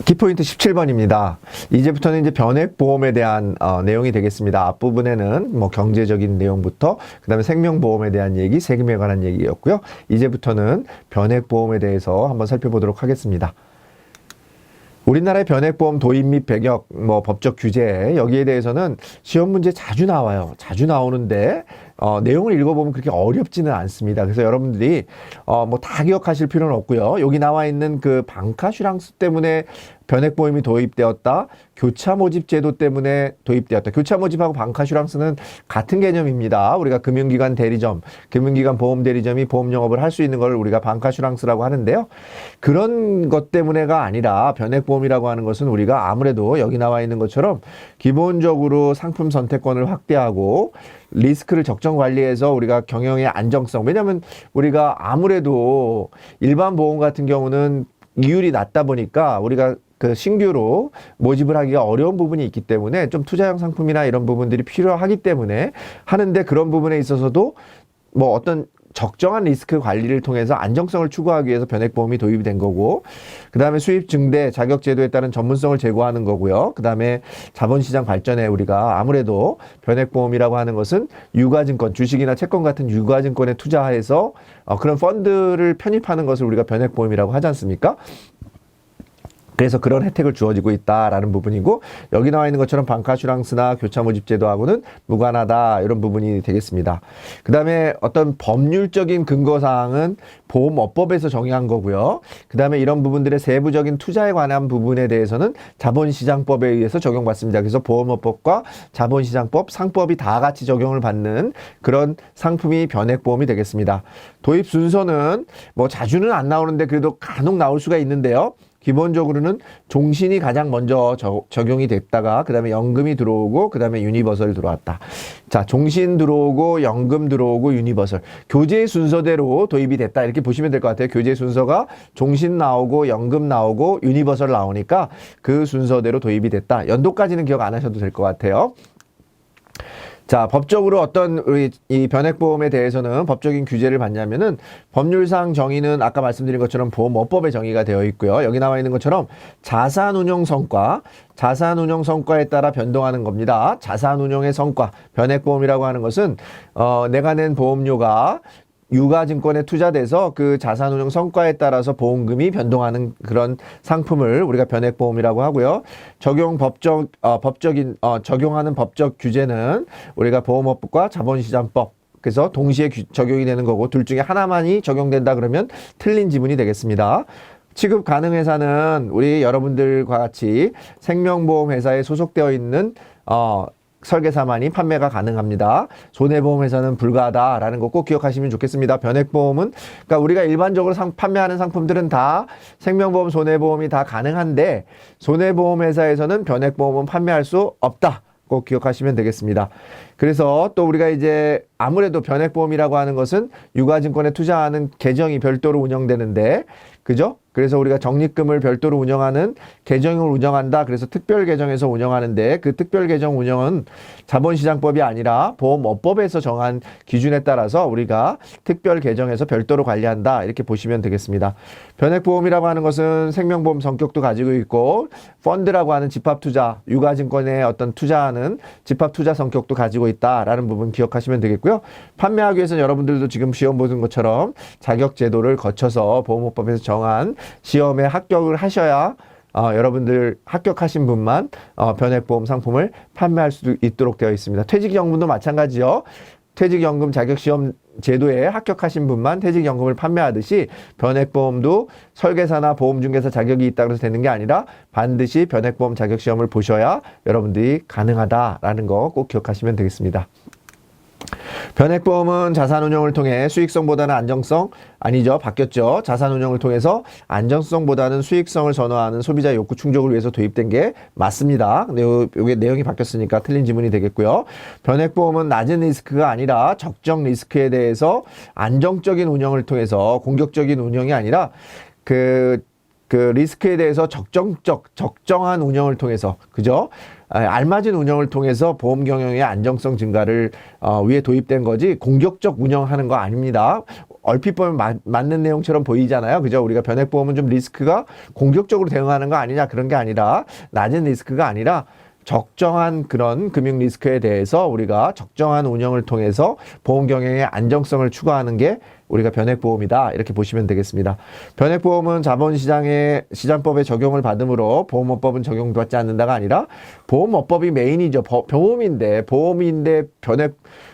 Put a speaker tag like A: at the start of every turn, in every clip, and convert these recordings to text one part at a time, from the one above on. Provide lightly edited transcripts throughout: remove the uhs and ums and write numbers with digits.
A: 키포인트 17번입니다. 이제부터는 이제 변액보험에 대한 내용이 되겠습니다. 앞부분에는 뭐 경제적인 내용부터 그다음에 생명보험에 대한 얘기, 세금에 관한 얘기였고요. 이제부터는 변액보험에 대해서 한번 살펴보도록 하겠습니다. 우리나라의 변액보험 도입 및 배격, 법적 규제, 여기에 대해서는 시험 문제 자주 나와요. 자주 나오는데, 내용을 읽어보면 그렇게 어렵지는 않습니다. 그래서 여러분들이, 다 기억하실 필요는 없고요. 여기 나와 있는 그 방카슈랑스 때문에 변액보험이 도입되었다. 교차 모집 제도 때문에 도입되었다. 교차 모집하고 방카슈랑스는 같은 개념입니다. 우리가 금융기관 대리점, 금융기관 보험 대리점이 보험 영업을 할 수 있는 걸 우리가 방카슈랑스라고 하는데요. 그런 것 때문에가 아니라 변액보험이라고 하는 것은 우리가 아무래도 여기 나와 있는 것처럼 기본적으로 상품 선택권을 확대하고 리스크를 적정 관리해서 우리가 경영의 안정성, 왜냐하면 우리가 아무래도 일반 보험 같은 경우는 이율이 낮다 보니까 우리가 그 신규로 모집을 하기가 어려운 부분이 있기 때문에 좀 투자형 상품이나 이런 부분들이 필요하기 때문에 하는데, 그런 부분에 있어서도 어떤 적정한 리스크 관리를 통해서 안정성을 추구하기 위해서 변액보험이 도입이 된 거고, 그 다음에 수입 증대 자격 제도에 따른 전문성을 제고하는 거고요. 그 다음에 자본시장 발전에 우리가 아무래도 변액보험이라고 하는 것은 유가증권, 주식이나 채권 같은 유가증권에 투자해서 그런 펀드를 편입하는 것을 우리가 변액보험이라고 하지 않습니까? 그래서 그런 혜택을 주어지고 있다라는 부분이고, 여기 나와 있는 것처럼 방카슈랑스나 교차 모집 제도하고는 무관하다, 이런 부분이 되겠습니다. 그 다음에 어떤 법률적인 근거사항은 보험업법에서 정의한 거고요. 그 다음에 이런 부분들의 세부적인 투자에 관한 부분에 대해서는 자본시장법에 의해서 적용받습니다. 그래서 보험업법과 자본시장법, 상법이 다 같이 적용을 받는 그런 상품이 변액보험이 되겠습니다. 도입 순서는 자주는 안 나오는데 그래도 간혹 나올 수가 있는데요. 기본적으로는 종신이 가장 먼저 적용이 됐다가 그 다음에 연금이 들어오고 그 다음에 유니버설 들어왔다. 자, 종신 들어오고 연금 들어오고 유니버설, 교재 순서대로 도입이 됐다, 이렇게 보시면 될 것 같아요. 교재 순서가 종신 나오고 연금 나오고 유니버설 나오니까 그 순서대로 도입이 됐다. 연도까지는 기억 안 하셔도 될 것 같아요. 자, 법적으로 어떤 우리 이 변액보험에 대해서는 법적인 규제를 받냐면은, 법률상 정의는 아까 말씀드린 것처럼 보험업법에 정의가 되어 있고요. 여기 나와 있는 것처럼 자산운용 성과에 따라 변동하는 겁니다. 자산운용의 성과, 변액보험이라고 하는 것은 내가 낸 보험료가 유가증권에 투자돼서 그 자산운용 성과에 따라서 보험금이 변동하는 그런 상품을 우리가 변액보험이라고 하고요. 적용하는 법적 규제는 우리가 보험업법과 자본시장법, 그래서 동시에 적용이 되는 거고, 둘 중에 하나만이 적용된다 그러면 틀린 지문이 되겠습니다. 취급 가능 회사는 우리 여러분들과 같이 생명보험 회사에 소속되어 있는 설계사만이 판매가 가능합니다. 손해보험회사는 불가하다라는 거 꼭 기억하시면 좋겠습니다. 변액보험은, 그러니까 우리가 일반적으로 판매하는 상품들은 다 생명보험, 손해보험이 다 가능한데, 손해보험회사에서는 변액보험은 판매할 수 없다. 꼭 기억하시면 되겠습니다. 그래서 또 우리가 이제 아무래도 변액보험이라고 하는 것은 유가증권에 투자하는 계정이 별도로 운영되는데, 그죠? 그래서 우리가 적립금을 별도로 운영하는 계정을 운영한다. 그래서 특별 계정에서 운영하는데, 그 특별 계정 운영은 자본시장법이 아니라 보험업법에서 정한 기준에 따라서 우리가 특별 계정에서 별도로 관리한다, 이렇게 보시면 되겠습니다. 변액보험이라고 하는 것은 생명보험 성격도 가지고 있고, 펀드라고 하는 집합투자, 유가증권에 어떤 투자하는 집합투자 성격도 가지고 있다라는 부분 기억하시면 되겠고요. 판매하기 위해서는 여러분들도 지금 시험 보는 것처럼 자격제도를 거쳐서 보험업법에서 정한 시험에 합격을 하셔야 여러분들 합격하신 분만 변액보험 상품을 판매할 수 있도록 되어 있습니다. 퇴직연금도 마찬가지요. 퇴직연금 자격시험 제도에 합격하신 분만 퇴직연금을 판매하듯이 변액보험도 설계사나 보험중개사 자격이 있다고 해서 되는 게 아니라 반드시 변액보험 자격시험을 보셔야 여러분들이 가능하다라는 거 꼭 기억하시면 되겠습니다. 변액보험은 자산운용을 통해 수익성보다는 안정성, 아니죠, 바뀌었죠. 자산운용을 통해서 안정성보다는 수익성을 선호하는 소비자 욕구 충족을 위해서 도입된 게 맞습니다. 근데 이게 내용이 바뀌었으니까 틀린 지문이 되겠고요. 변액보험은 낮은 리스크가 아니라 적정 리스크에 대해서 안정적인 운영을 통해서, 공격적인 운영이 아니라 그 리스크에 대해서 적정한 운영을 통해서, 그죠? 알맞은 운영을 통해서 보험 경영의 안정성 증가를 위해 도입된 거지 공격적 운영하는 거 아닙니다. 얼핏 보면 맞는 내용처럼 보이잖아요. 그죠? 우리가 변액보험은 좀 리스크가 공격적으로 대응하는 거 아니냐 그런 게 아니라 낮은 리스크가 아니라 적정한 그런 금융 리스크에 대해서 우리가 적정한 운영을 통해서 보험 경영의 안정성을 추구하는 게 우리가 변액보험이다. 이렇게 보시면 되겠습니다. 변액보험은 자본시장의 시장법에 적용을 받으므로 보험업법은 적용받지 않는다가 아니라 보험업법이 메인이죠. 보험인데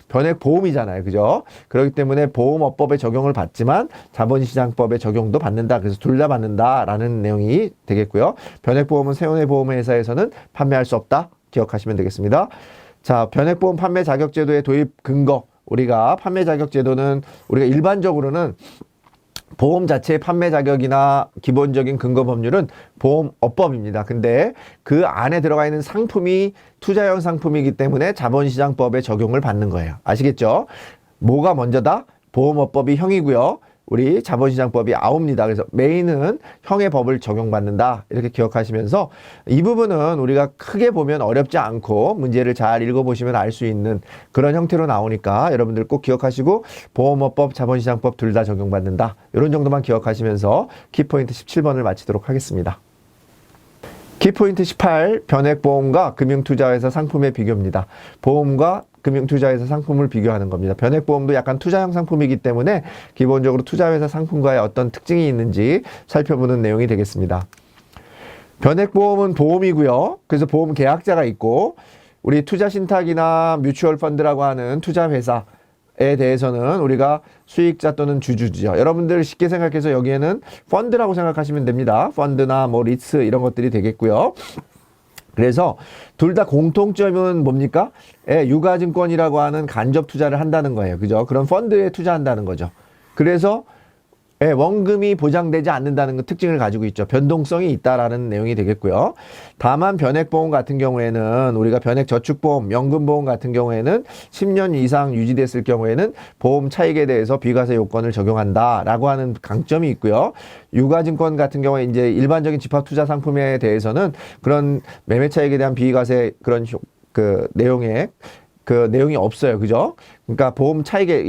A: 변액보험이잖아요. 그죠? 그렇기 때문에 보험업법에 적용을 받지만 자본시장법에 적용도 받는다. 그래서 둘 다 받는다라는 내용이 되겠고요. 변액보험은 손해보험회사에서는 판매할 수 없다. 기억하시면 되겠습니다. 자, 변액보험 판매 자격제도의 도입 근거. 우리가 판매 자격제도는 우리가 일반적으로는 보험 자체의 판매 자격이나 기본적인 근거 법률은 보험업법입니다. 근데 그 안에 들어가 있는 상품이 투자형 상품이기 때문에 자본시장법에 적용을 받는 거예요. 아시겠죠? 뭐가 먼저다? 보험업법이 형이고요. 우리 자본시장법이 아옵니다. 그래서 메인은 형의 법을 적용받는다. 이렇게 기억하시면서 이 부분은 우리가 크게 보면 어렵지 않고 문제를 잘 읽어보시면 알 수 있는 그런 형태로 나오니까 여러분들 꼭 기억하시고 보험업법, 자본시장법 둘 다 적용받는다. 이런 정도만 기억하시면서 키포인트 17번을 마치도록 하겠습니다. 키포인트 18, 변액보험과 금융투자회사 상품의 비교입니다. 보험과 금융투자회사 상품을 비교하는 겁니다. 변액보험도 약간 투자형 상품이기 때문에 기본적으로 투자회사 상품과의 어떤 특징이 있는지 살펴보는 내용이 되겠습니다. 변액보험은 보험이고요. 그래서 보험 계약자가 있고 우리 투자신탁이나 뮤추얼 펀드라고 하는 투자회사 에 대해서는 우리가 수익자 또는 주주죠. 여러분들 쉽게 생각해서 여기에는 펀드라고 생각하시면 됩니다. 펀드나 뭐 리츠 이런 것들이 되겠고요. 그래서 둘 다 공통점은 뭡니까? 유가증권이라고 하는 간접 투자를 한다는 거예요. 그죠? 그런 펀드에 투자한다는 거죠. 그래서 원금이 보장되지 않는다는 특징을 가지고 있죠. 변동성이 있다라는 내용이 되겠고요. 다만 변액보험 같은 경우에는 우리가 변액저축보험, 연금보험 같은 경우에는 10년 이상 유지됐을 경우에는 보험 차익에 대해서 비과세 요건을 적용한다라고 하는 강점이 있고요. 유가증권 같은 경우에 이제 일반적인 집합투자 상품에 대해서는 그런 매매 차익에 대한 비과세 그런 내용이 없어요. 그죠? 그러니까 보험 차익에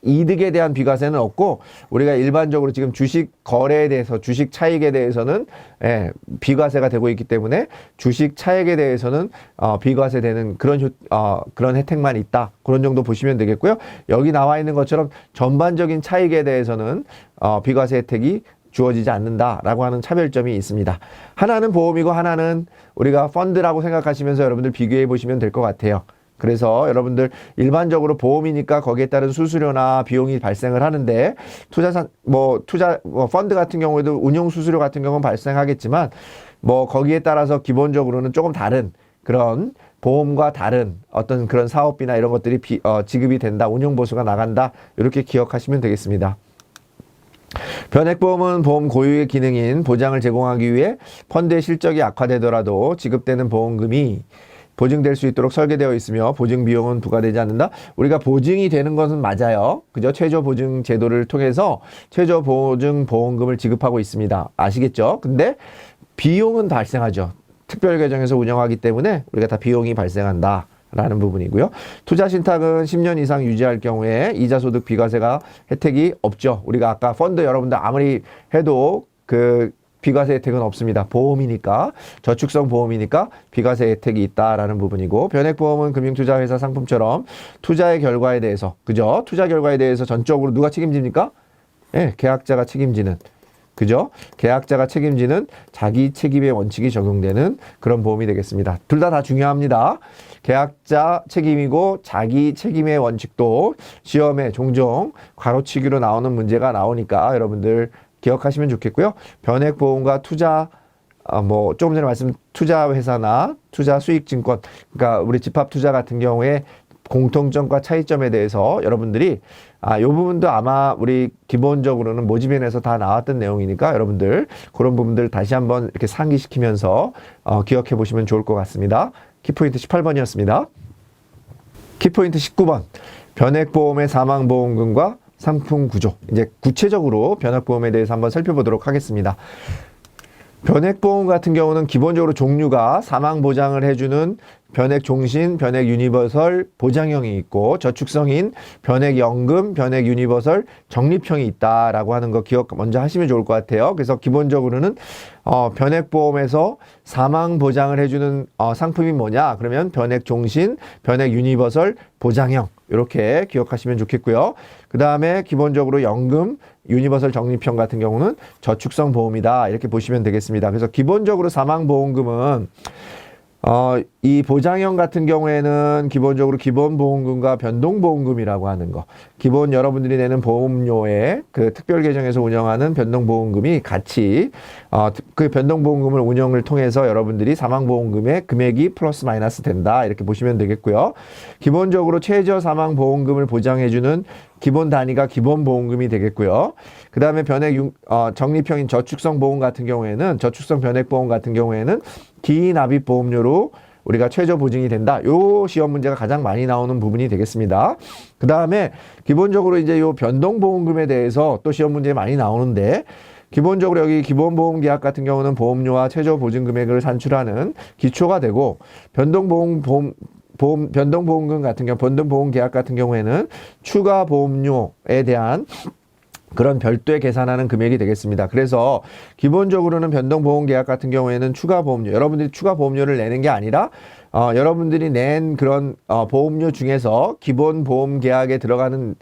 A: 이득에 대한 비과세는 없고 우리가 일반적으로 지금 주식 거래에 대해서 주식 차익에 대해서는 비과세가 되고 있기 때문에 주식 차익에 대해서는 비과세되는 그런 혜택만 있다. 그런 정도 보시면 되겠고요. 여기 나와 있는 것처럼 전반적인 차익에 대해서는 비과세 혜택이 주어지지 않는다라고 하는 차별점이 있습니다. 하나는 보험이고 하나는 우리가 펀드라고 생각하시면서 여러분들 비교해 보시면 될 것 같아요. 그래서 여러분들 일반적으로 보험이니까 거기에 따른 수수료나 비용이 발생을 하는데 펀드 같은 경우에도 운용 수수료 같은 경우는 발생하겠지만 거기에 따라서 기본적으로는 조금 다른 그런 보험과 다른 어떤 그런 사업비나 이런 것들이 지급이 된다. 운용 보수가 나간다. 이렇게 기억하시면 되겠습니다. 변액보험은 보험 고유의 기능인 보장을 제공하기 위해 펀드의 실적이 악화되더라도 지급되는 보험금이 보증될 수 있도록 설계되어 있으며 보증 비용은 부과되지 않는다. 우리가 보증이 되는 것은 맞아요. 그죠? 최저 보증 제도를 통해서 최저 보증 보험금을 지급하고 있습니다. 아시겠죠? 근데 비용은 발생하죠. 특별 계정에서 운영하기 때문에 우리가 다 비용이 발생한다. 라는 부분이고요. 투자 신탁은 10년 이상 유지할 경우에 이자 소득 비과세가 혜택이 없죠. 우리가 아까 펀드 여러분들 아무리 해도 비과세 혜택은 없습니다. 보험이니까, 저축성 보험이니까 비과세 혜택이 있다라는 부분이고, 변액보험은 금융투자회사 상품처럼 투자의 결과에 대해서, 그죠? 투자 결과에 대해서 전적으로 누가 책임집니까? 계약자가 책임지는, 그죠? 계약자가 책임지는 자기 책임의 원칙이 적용되는 그런 보험이 되겠습니다. 둘 다 중요합니다. 계약자 책임이고 자기 책임의 원칙도 시험에 종종 가로치기로 나오는 문제가 나오니까 여러분들 기억하시면 좋겠고요. 변액보험과 조금 전에 투자회사나 투자수익증권, 그러니까 우리 집합투자 같은 경우에 공통점과 차이점에 대해서 여러분들이 이 부분도 아마 우리 기본적으로는 모집면에서 다 나왔던 내용이니까 여러분들 그런 부분들 다시 한번 이렇게 상기시키면서 기억해 보시면 좋을 것 같습니다. 키포인트 18번이었습니다. 키포인트 19번. 변액보험의 사망보험금과 상품 구조. 이제 구체적으로 변액보험에 대해서 한번 살펴보도록 하겠습니다. 변액보험 같은 경우는 기본적으로 종류가 사망보장을 해주는 변액종신, 변액유니버설 보장형이 있고 저축성인 변액연금, 변액유니버설 적립형이 있다라고 하는 거 기억 먼저 하시면 좋을 것 같아요. 그래서 기본적으로는 변액보험에서 사망보장을 해주는 상품이 뭐냐? 그러면 변액종신, 변액유니버설 보장형 이렇게 기억하시면 좋겠고요. 그 다음에 기본적으로 연금, 유니버설 적립형 같은 경우는 저축성 보험이다 이렇게 보시면 되겠습니다. 그래서 기본적으로 사망보험금은 이 보장형 같은 경우에는 기본적으로 기본보험금과 변동보험금이라고 하는 거. 기본 여러분들이 내는 보험료에 그 특별계정에서 운영하는 변동보험금이 같이, 그 변동보험금을 운영을 통해서 여러분들이 사망보험금의 금액이 플러스 마이너스 된다. 이렇게 보시면 되겠고요. 기본적으로 최저 사망보험금을 보장해주는 기본 단위가 기본보험금이 되겠고요. 그 다음에 적립형인 저축성 보험 같은 경우에는, 저축성 변액보험 같은 경우에는 기납입 보험료로 우리가 최저 보증이 된다. 요 시험 문제가 가장 많이 나오는 부분이 되겠습니다. 그 다음에 기본적으로 이제 요 변동보험금에 대해서 또 시험 문제에 많이 나오는데, 기본적으로 여기 기본보험계약 같은 경우는 보험료와 최저 보증 금액을 산출하는 기초가 되고, 변동보험금 같은 경우, 변동보험계약 같은 경우에는 추가 보험료에 대한 그런 별도의 계산하는 금액이 되겠습니다. 그래서 기본적으로는 변동보험계약 같은 경우에는 추가 보험료, 여러분들이 추가 보험료를 내는 게 아니라 여러분들이 낸 그런 보험료 중에서 기본 보험계약에 들어가는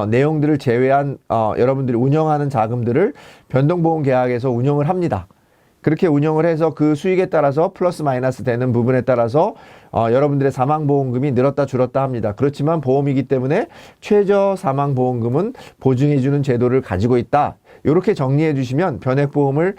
A: 내용들을 제외한 여러분들이 운영하는 자금들을 변동보험계약에서 운영을 합니다. 그렇게 운영을 해서 그 수익에 따라서 플러스 마이너스 되는 부분에 따라서 여러분들의 사망보험금이 늘었다 줄었다 합니다. 그렇지만 보험이기 때문에 최저 사망보험금은 보증해주는 제도를 가지고 있다. 이렇게 정리해 주시면 변액보험의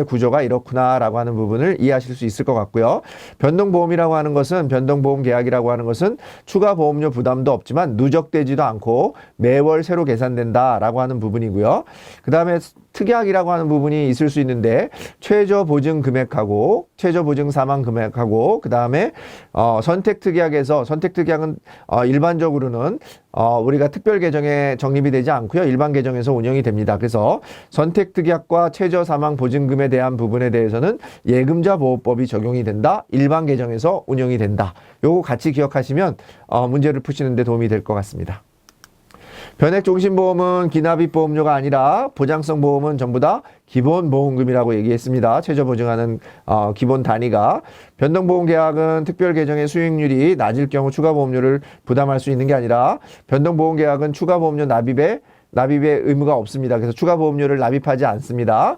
A: 구조가 이렇구나라고 하는 부분을 이해하실 수 있을 것 같고요. 변동보험이라고 하는 것은, 변동보험 계약이라고 하는 것은 추가 보험료 부담도 없지만 누적되지도 않고 매월 새로 계산된다라고 하는 부분이고요. 그 다음에 특약이라고 하는 부분이 있을 수 있는데, 최저 보증 금액하고 최저 보증 사망 금액하고 그 다음에 선택특약에서, 선택특약은 일반적으로는 우리가 특별 계정에 적립이 되지 않고요. 일반 계정에서 운영이 됩니다. 그래서 선택특약과 최저 사망 보증금에 대한 부분에 대해서는 예금자 보호법이 적용이 된다. 일반 계정에서 운영이 된다. 요거 같이 기억하시면 문제를 푸시는 데 도움이 될 것 같습니다. 변액종신보험은 기납입 보험료가 아니라 보장성 보험은 전부 다 기본보험금이라고 얘기했습니다. 최저 보증하는 기본 단위가. 변동보험계약은 특별계정의 수익률이 낮을 경우 추가 보험료를 부담할 수 있는 게 아니라, 변동보험계약은 추가 보험료 납입의 의무가 없습니다. 그래서 추가 보험료를 납입하지 않습니다.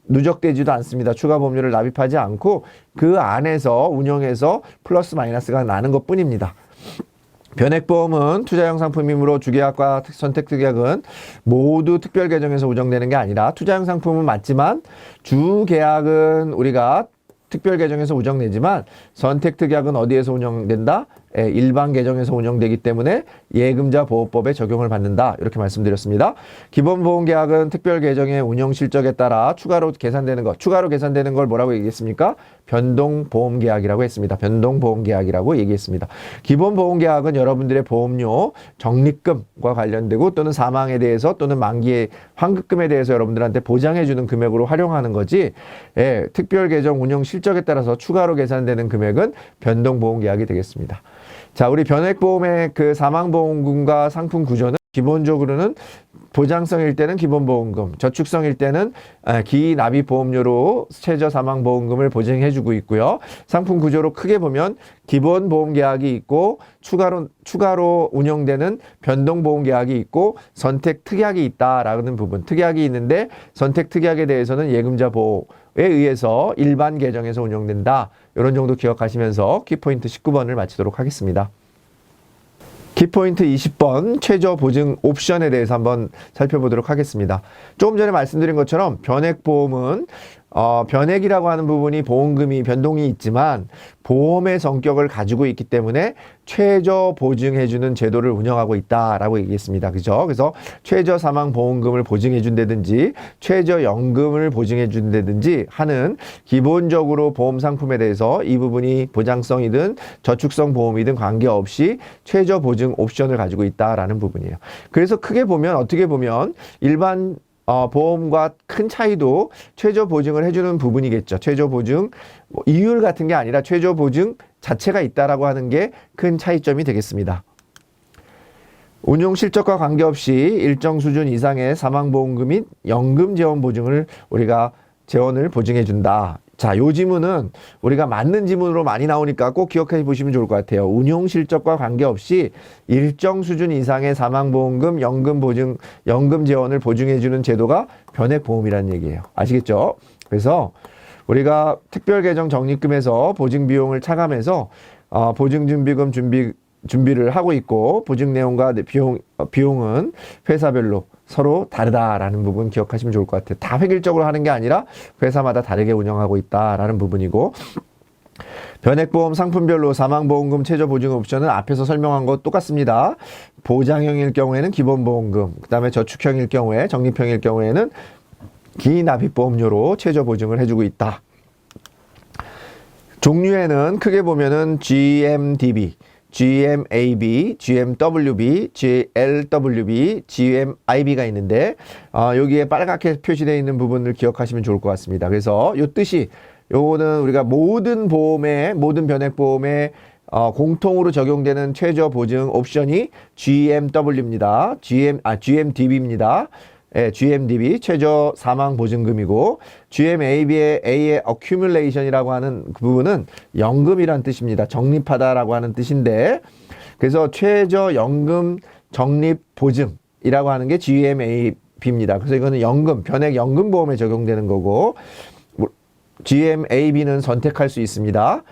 A: 누적되지도 않습니다. 추가 보험료를 납입하지 않고 그 안에서 운영해서 플러스 마이너스가 나는 것 뿐입니다. 변액보험은 투자형 상품이므로 주계약과 선택특약은 모두 특별계정에서 운영되는 게 아니라, 투자형 상품은 맞지만 주계약은 우리가 특별계정에서 운영되지만 선택특약은 어디에서 운영된다? 일반 계정에서 운영되기 때문에 예금자 보호법에 적용을 받는다. 이렇게 말씀드렸습니다. 기본보험계약은 특별계정의 운영 실적에 따라 추가로 계산되는 것. 추가로 계산되는 걸 뭐라고 얘기했습니까? 변동보험계약이라고 했습니다. 변동보험계약이라고 얘기했습니다. 기본보험계약은 여러분들의 보험료 적립금과 관련되고, 또는 사망에 대해서 또는 만기의 환급금에 대해서 여러분들한테 보장해주는 금액으로 활용하는 거지, 특별계정 운영 실적에 따라서 추가로 계산되는 금액은 변동보험계약이 되겠습니다. 자, 우리 변액보험의 그 사망보험금과 상품 구조는 기본적으로는 보장성일 때는 기본보험금, 저축성일 때는 기납입보험료로 최저 사망보험금을 보증해주고 있고요. 상품 구조로 크게 보면 기본보험계약이 있고, 추가로 운영되는 변동보험계약이 있고, 선택특약이 있다라는 부분. 특약이 있는데 선택특약에 대해서는 예금자 보호에 의해서 일반 계정에서 운영된다. 이런 정도 기억하시면서 키포인트 19번을 마치도록 하겠습니다. 키포인트 20번 최저 보증 옵션에 대해서 한번 살펴보도록 하겠습니다. 조금 전에 말씀드린 것처럼 변액보험은 변액이라고 하는 부분이 보험금이 변동이 있지만 보험의 성격을 가지고 있기 때문에 최저 보증해주는 제도를 운영하고 있다라고 얘기했습니다. 그죠? 그래서 최저 사망 보험금을 보증해준다든지 최저 연금을 보증해준다든지 하는 기본적으로 보험 상품에 대해서 이 부분이 보장성이든 저축성 보험이든 관계없이 최저 보증 옵션을 가지고 있다라는 부분이에요. 그래서 크게 보면, 어떻게 보면 일반 보험과 큰 차이도 최저 보증을 해주는 부분이겠죠. 최저 보증 이율 같은 게 아니라 최저 보증 자체가 있다라고 하는 게 큰 차이점이 되겠습니다. 운용 실적과 관계없이 일정 수준 이상의 사망보험금 및 연금 재원 보증을 우리가 재원을 보증해 준다. 자, 요 지문은 우리가 맞는 지문으로 많이 나오니까 꼭 기억해 보시면 좋을 것 같아요. 운용 실적과 관계없이 일정 수준 이상의 사망보험금, 연금 재원을 보증해 주는 제도가 변액보험이라는 얘기예요. 아시겠죠? 그래서 우리가 특별계정 적립금에서 보증비용을 차감해서 보증준비금 준비를 하고 있고, 보증 내용과 비용은 회사별로 서로 다르다라는 부분 기억하시면 좋을 것 같아요. 다 획일적으로 하는 게 아니라 회사마다 다르게 운영하고 있다라는 부분이고, 변액보험 상품별로 사망보험금 최저보증 옵션은 앞에서 설명한 것 똑같습니다. 보장형일 경우에는 기본보험금, 그 다음에 저축형일 경우에, 적립형일 경우에는 기납입보험료로 최저보증을 해주고 있다. 종류에는 크게 보면은 GMDB, GMAB, GMWB, GLWB, GMIB가 있는데 여기에 빨갛게 표시되어 있는 부분을 기억하시면 좋을 것 같습니다. 그래서 요 뜻이, 요거는 우리가 모든 변액보험에 공통으로 적용되는 최저 보증 옵션이 GMW입니다. GMDB입니다. 예, GMDB 최저 사망 보증금이고, GMAB의 A의 accumulation이라고 하는 그 부분은 연금이란 뜻입니다. 적립하다라고 하는 뜻인데, 그래서 최저 연금 적립 보증이라고 하는 게 GMAB입니다. 그래서 이거는 연금, 변액 연금 보험에 적용되는 거고, GMAB는 선택할 수 있습니다.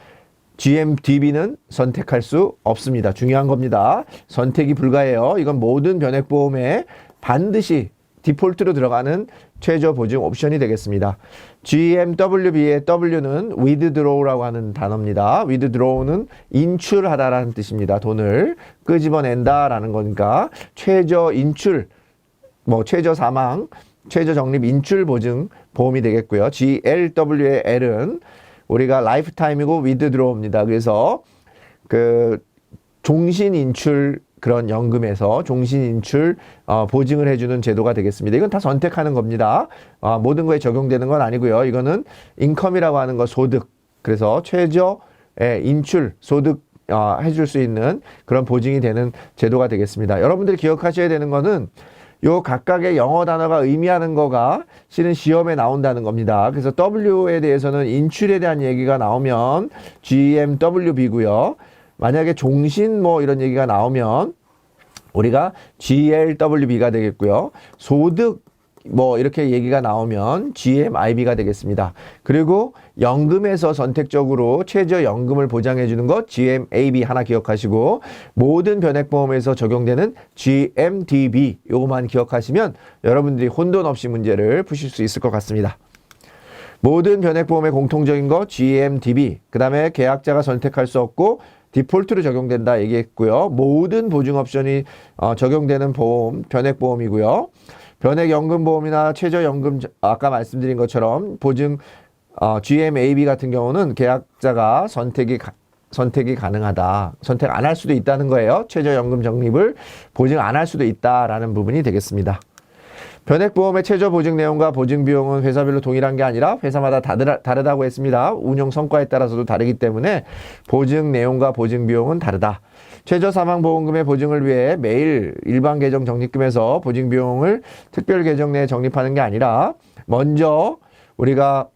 A: GMDB는 선택할 수 없습니다. 중요한 겁니다. 선택이 불가해요. 이건 모든 변액보험에 반드시 디폴트로 들어가는 최저 보증 옵션이 되겠습니다. GMWB의 W는 withdraw라고 하는 단어입니다. withdraw는 인출하다라는 뜻입니다. 돈을 끄집어낸다라는 거니까 최저 인출, 최저 사망, 최저 적립 인출 보증 보험이 되겠고요. GLW의 L은 우리가 라이프타임이고 withdraw입니다. 그래서 그 종신 인출, 그런 연금에서 종신 인출 보증을 해주는 제도가 되겠습니다. 이건 다 선택하는 겁니다. 모든 거에 적용되는 건 아니고요. 이거는 인컴이라고 하는 거, 소득. 그래서 최저 인출, 소득 해줄 수 있는 그런 보증이 되는 제도가 되겠습니다. 여러분들이 기억하셔야 되는 거는 요 각각의 영어 단어가 의미하는 거가 실은 시험에 나온다는 겁니다. 그래서 W에 대해서는 인출에 대한 얘기가 나오면 GMWB고요. 만약에 종신 이런 얘기가 나오면 우리가 GLWB가 되겠고요. 소득 이렇게 얘기가 나오면 GMIB가 되겠습니다. 그리고 연금에서 선택적으로 최저 연금을 보장해 주는 것 GMAB 하나 기억하시고, 모든 변액보험에서 적용되는 GMDB 요거만 기억하시면 여러분들이 혼돈 없이 문제를 푸실 수 있을 것 같습니다. 모든 변액보험의 공통적인 거 GMDB, 그 다음에 계약자가 선택할 수 없고 디폴트로 적용된다 얘기했고요. 모든 보증 옵션이 적용되는 보험, 변액보험이고요. 변액연금보험이나 최저연금, 아까 말씀드린 것처럼 보증 GMAB 같은 경우는 계약자가 선택이 가능하다. 선택 안 할 수도 있다는 거예요. 최저연금 적립을 보증 안 할 수도 있다라는 부분이 되겠습니다. 변액보험의 최저 보증 내용과 보증 비용은 회사별로 동일한 게 아니라 회사마다 다르다고 했습니다. 운용 성과에 따라서도 다르기 때문에 보증 내용과 보증 비용은 다르다. 최저 사망보험금의 보증을 위해 매일 일반 계정 적립금에서 보증 비용을 특별 계정 내에 적립하는 게 아니라 먼저 우리가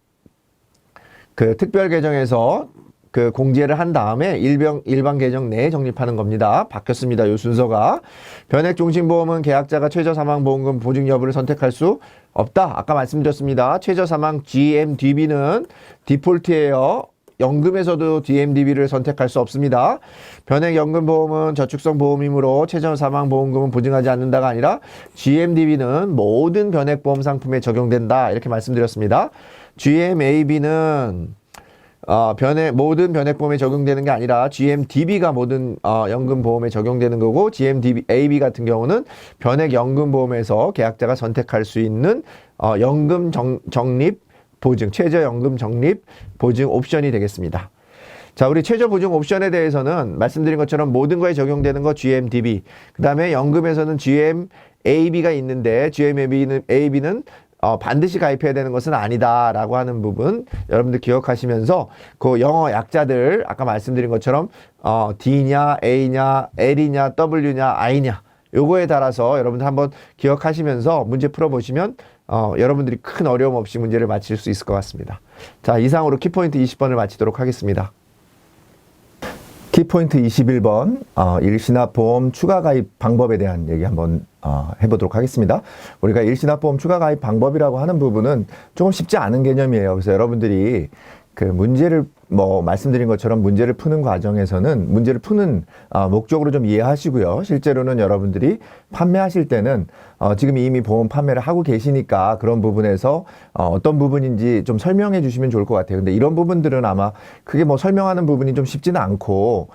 A: 그 특별 계정에서 그 공제를 한 다음에 일반 계정 내에 적립하는 겁니다. 바뀌었습니다. 요 순서가. 변액종신보험은 계약자가 최저사망보험금 보증 여부를 선택할 수 없다. 아까 말씀드렸습니다. 최저사망 GMDB는 디폴트예요. 연금에서도 GMDB를 선택할 수 없습니다. 변액연금보험은 저축성 보험이므로 최저사망보험금은 보증하지 않는다가 아니라 GMDB는 모든 변액보험 상품에 적용된다. 이렇게 말씀드렸습니다. GMAB는 모든 변액보험에 적용되는 게 아니라 GMDB가 모든 연금보험에 적용되는 거고, GMAB 같은 경우는 변액연금보험에서 계약자가 선택할 수 있는 연금 적립 보증, 최저연금 적립 보증 옵션이 되겠습니다. 자, 우리 최저 보증 옵션에 대해서는 말씀드린 것처럼 모든 거에 적용되는 거 GMDB, 그 다음에 연금에서는 GMAB가 있는데 GMAB는 반드시 가입해야 되는 것은 아니다라고 하는 부분 여러분들 기억하시면서 그 영어 약자들 아까 말씀드린 것처럼 D냐, A냐, L이냐, W냐, I냐 요거에 따라서 여러분들 한번 기억하시면서 문제 풀어보시면 여러분들이 큰 어려움 없이 문제를 마칠 수 있을 것 같습니다. 자, 이상으로 키포인트 20번을 마치도록 하겠습니다. 키포인트 21번 일시납보험 추가 가입 방법에 대한 얘기 한번 해보도록 하겠습니다. 우리가 일시납보험 추가 가입 방법이라고 하는 부분은 조금 쉽지 않은 개념이에요. 그래서 여러분들이 그 문제를 말씀드린 것처럼 문제를 푸는 과정에서는 문제를 푸는 목적으로 좀 이해하시고요. 실제로는 여러분들이 판매하실 때는 지금 이미 보험 판매를 하고 계시니까 그런 부분에서 어떤 부분인지 좀 설명해 주시면 좋을 것 같아요. 근데 이런 부분들은 아마 크게 설명하는 부분이 좀 쉽지는 않고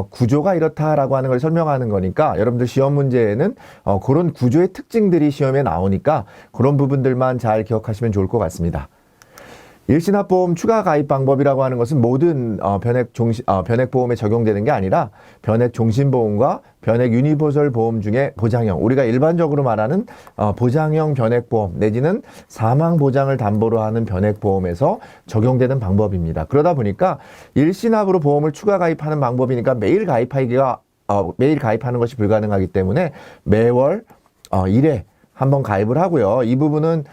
A: 구조가 이렇다라고 하는 걸 설명하는 거니까 여러분들 시험 문제에는 그런 구조의 특징들이 시험에 나오니까 그런 부분들만 잘 기억하시면 좋을 것 같습니다. 일시납보험 추가 가입 방법이라고 하는 것은 모든 변액보험에 적용되는 게 아니라 변액종신보험과 변액 유니버설 보험 중에 보장형, 우리가 일반적으로 말하는 보장형 변액보험 내지는 사망보장을 담보로 하는 변액보험에서 적용되는 방법입니다. 그러다 보니까 일시납으로 보험을 추가 가입하는 방법이니까 매일 가입하는 것이 불가능하기 때문에 매월 1회 한번 가입을 하고요. 이 부분은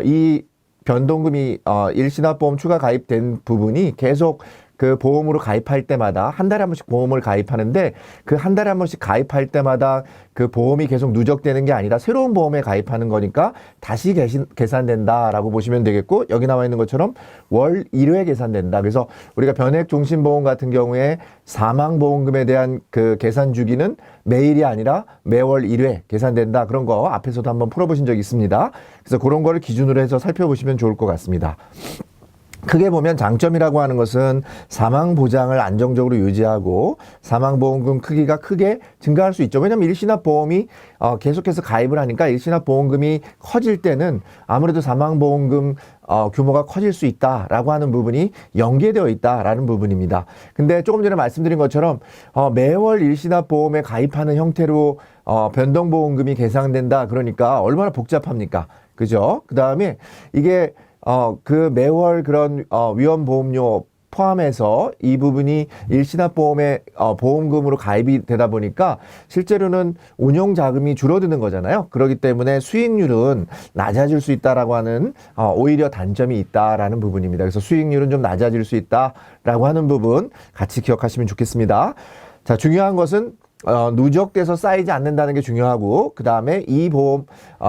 A: 이 변동금이 일시납보험 추가 가입된 부분이 계속 그 보험으로 가입할 때마다 한 달에 한 번씩 보험을 가입하는데 그 한 달에 한 번씩 가입할 때마다 그 보험이 계속 누적되는 게 아니라 새로운 보험에 가입하는 거니까 다시 계산된다라고 보시면 되겠고, 여기 나와 있는 것처럼 월 1회 계산된다. 그래서 우리가 변액종신보험 같은 경우에 사망보험금에 대한 그 계산 주기는 매일이 아니라 매월 1회 계산된다. 그런 거 앞에서도 한번 풀어보신 적이 있습니다. 그래서 그런 거를 기준으로 해서 살펴보시면 좋을 것 같습니다. 크게 보면 장점이라고 하는 것은 사망보장을 안정적으로 유지하고 사망보험금 크기가 크게 증가할 수 있죠. 왜냐하면 일시납보험이 계속해서 가입을 하니까 일시납보험금이 커질 때는 아무래도 사망보험금 규모가 커질 수 있다라고 하는 부분이 연계되어 있다라는 부분입니다. 근데 조금 전에 말씀드린 것처럼 매월 일시납보험에 가입하는 형태로 변동보험금이 계산된다. 그러니까 얼마나 복잡합니까? 그죠? 그 다음에 이게 그 매월 그런 위험보험료 포함해서 이 부분이 일시납보험의 보험금으로 가입이 되다 보니까 실제로는 운용자금이 줄어드는 거잖아요. 그렇기 때문에 수익률은 낮아질 수 있다라고 하는 오히려 단점이 있다라는 부분입니다. 그래서 수익률은 좀 낮아질 수 있다라고 하는 부분 같이 기억하시면 좋겠습니다. 자, 중요한 것은 누적돼서 쌓이지 않는다는 게 중요하고, 그 다음에 이 보험,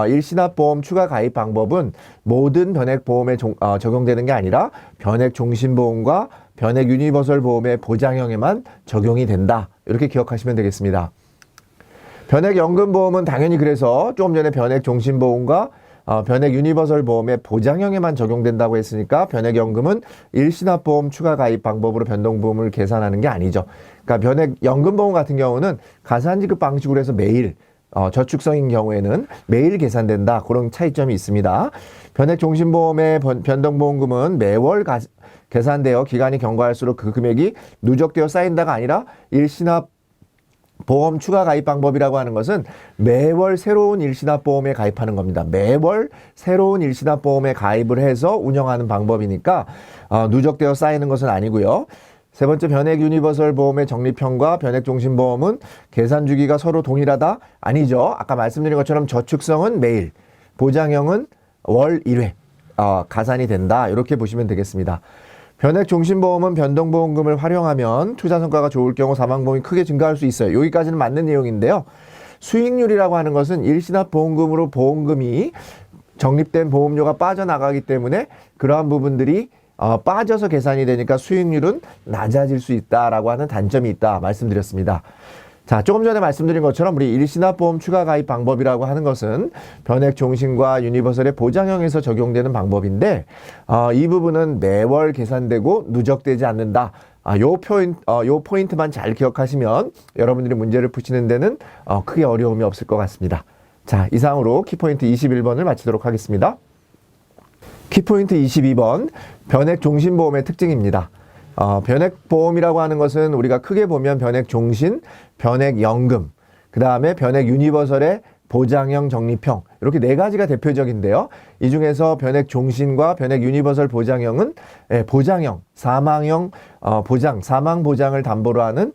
A: 일시납보험 추가 가입 방법은 모든 변액보험에 적용되는 게 아니라 변액종신보험과 변액 유니버설 보험의 보장형에만 적용이 된다. 이렇게 기억하시면 되겠습니다. 변액연금보험은 당연히 그래서 조금 전에 변액종신보험과 변액 유니버설 보험의 보장형에만 적용된다고 했으니까 변액연금은 일시납보험 추가 가입 방법으로 변동보험을 계산하는 게 아니죠. 그러니까 변액연금보험 같은 경우는 가산지급 방식으로 해서 매일 저축성인 경우에는 매일 계산된다. 그런 차이점이 있습니다. 변액종신보험의 변동보험금은 매월 계산되어 기간이 경과할수록 그 금액이 누적되어 쌓인다가 아니라 일시납 보험 추가 가입 방법이라고 하는 것은 매월 새로운 일시납보험에 가입하는 겁니다. 매월 새로운 일시납보험에 가입을 해서 운영하는 방법이니까 누적되어 쌓이는 것은 아니고요. 세 번째, 변액 유니버설 보험의 적립형과 변액종신보험은 계산 주기가 서로 동일하다? 아니죠. 아까 말씀드린 것처럼 저축성은 매일, 보장형은 월 1회 가산이 된다. 이렇게 보시면 되겠습니다. 변액종신보험은 변동보험금을 활용하면 투자 성과가 좋을 경우 사망보험이 크게 증가할 수 있어요. 여기까지는 맞는 내용인데요. 수익률이라고 하는 것은 일시납보험금으로 보험금이 적립된 보험료가 빠져나가기 때문에 그러한 부분들이 빠져서 계산이 되니까 수익률은 낮아질 수 있다라고 하는 단점이 있다 말씀드렸습니다. 자, 조금 전에 말씀드린 것처럼 우리 일시납보험 추가 가입 방법이라고 하는 것은 변액종신과 유니버설의 보장형에서 적용되는 방법인데 이 부분은 매월 계산되고 누적되지 않는다. 요 포인트만 잘 기억하시면 여러분들이 문제를 푸시는 데는 크게 어려움이 없을 것 같습니다. 자, 이상으로 키포인트 21번을 마치도록 하겠습니다. 키포인트 22번, 변액종신보험의 특징입니다. 변액보험이라고 하는 것은 우리가 크게 보면 변액종신, 변액연금, 그 다음에 변액유니버설의 보장형 적립형 이렇게 네 가지가 대표적인데요. 이 중에서 변액 종신과 변액 유니버설 보장형은 보장형, 사망형 보장, 사망 보장을 담보로 하는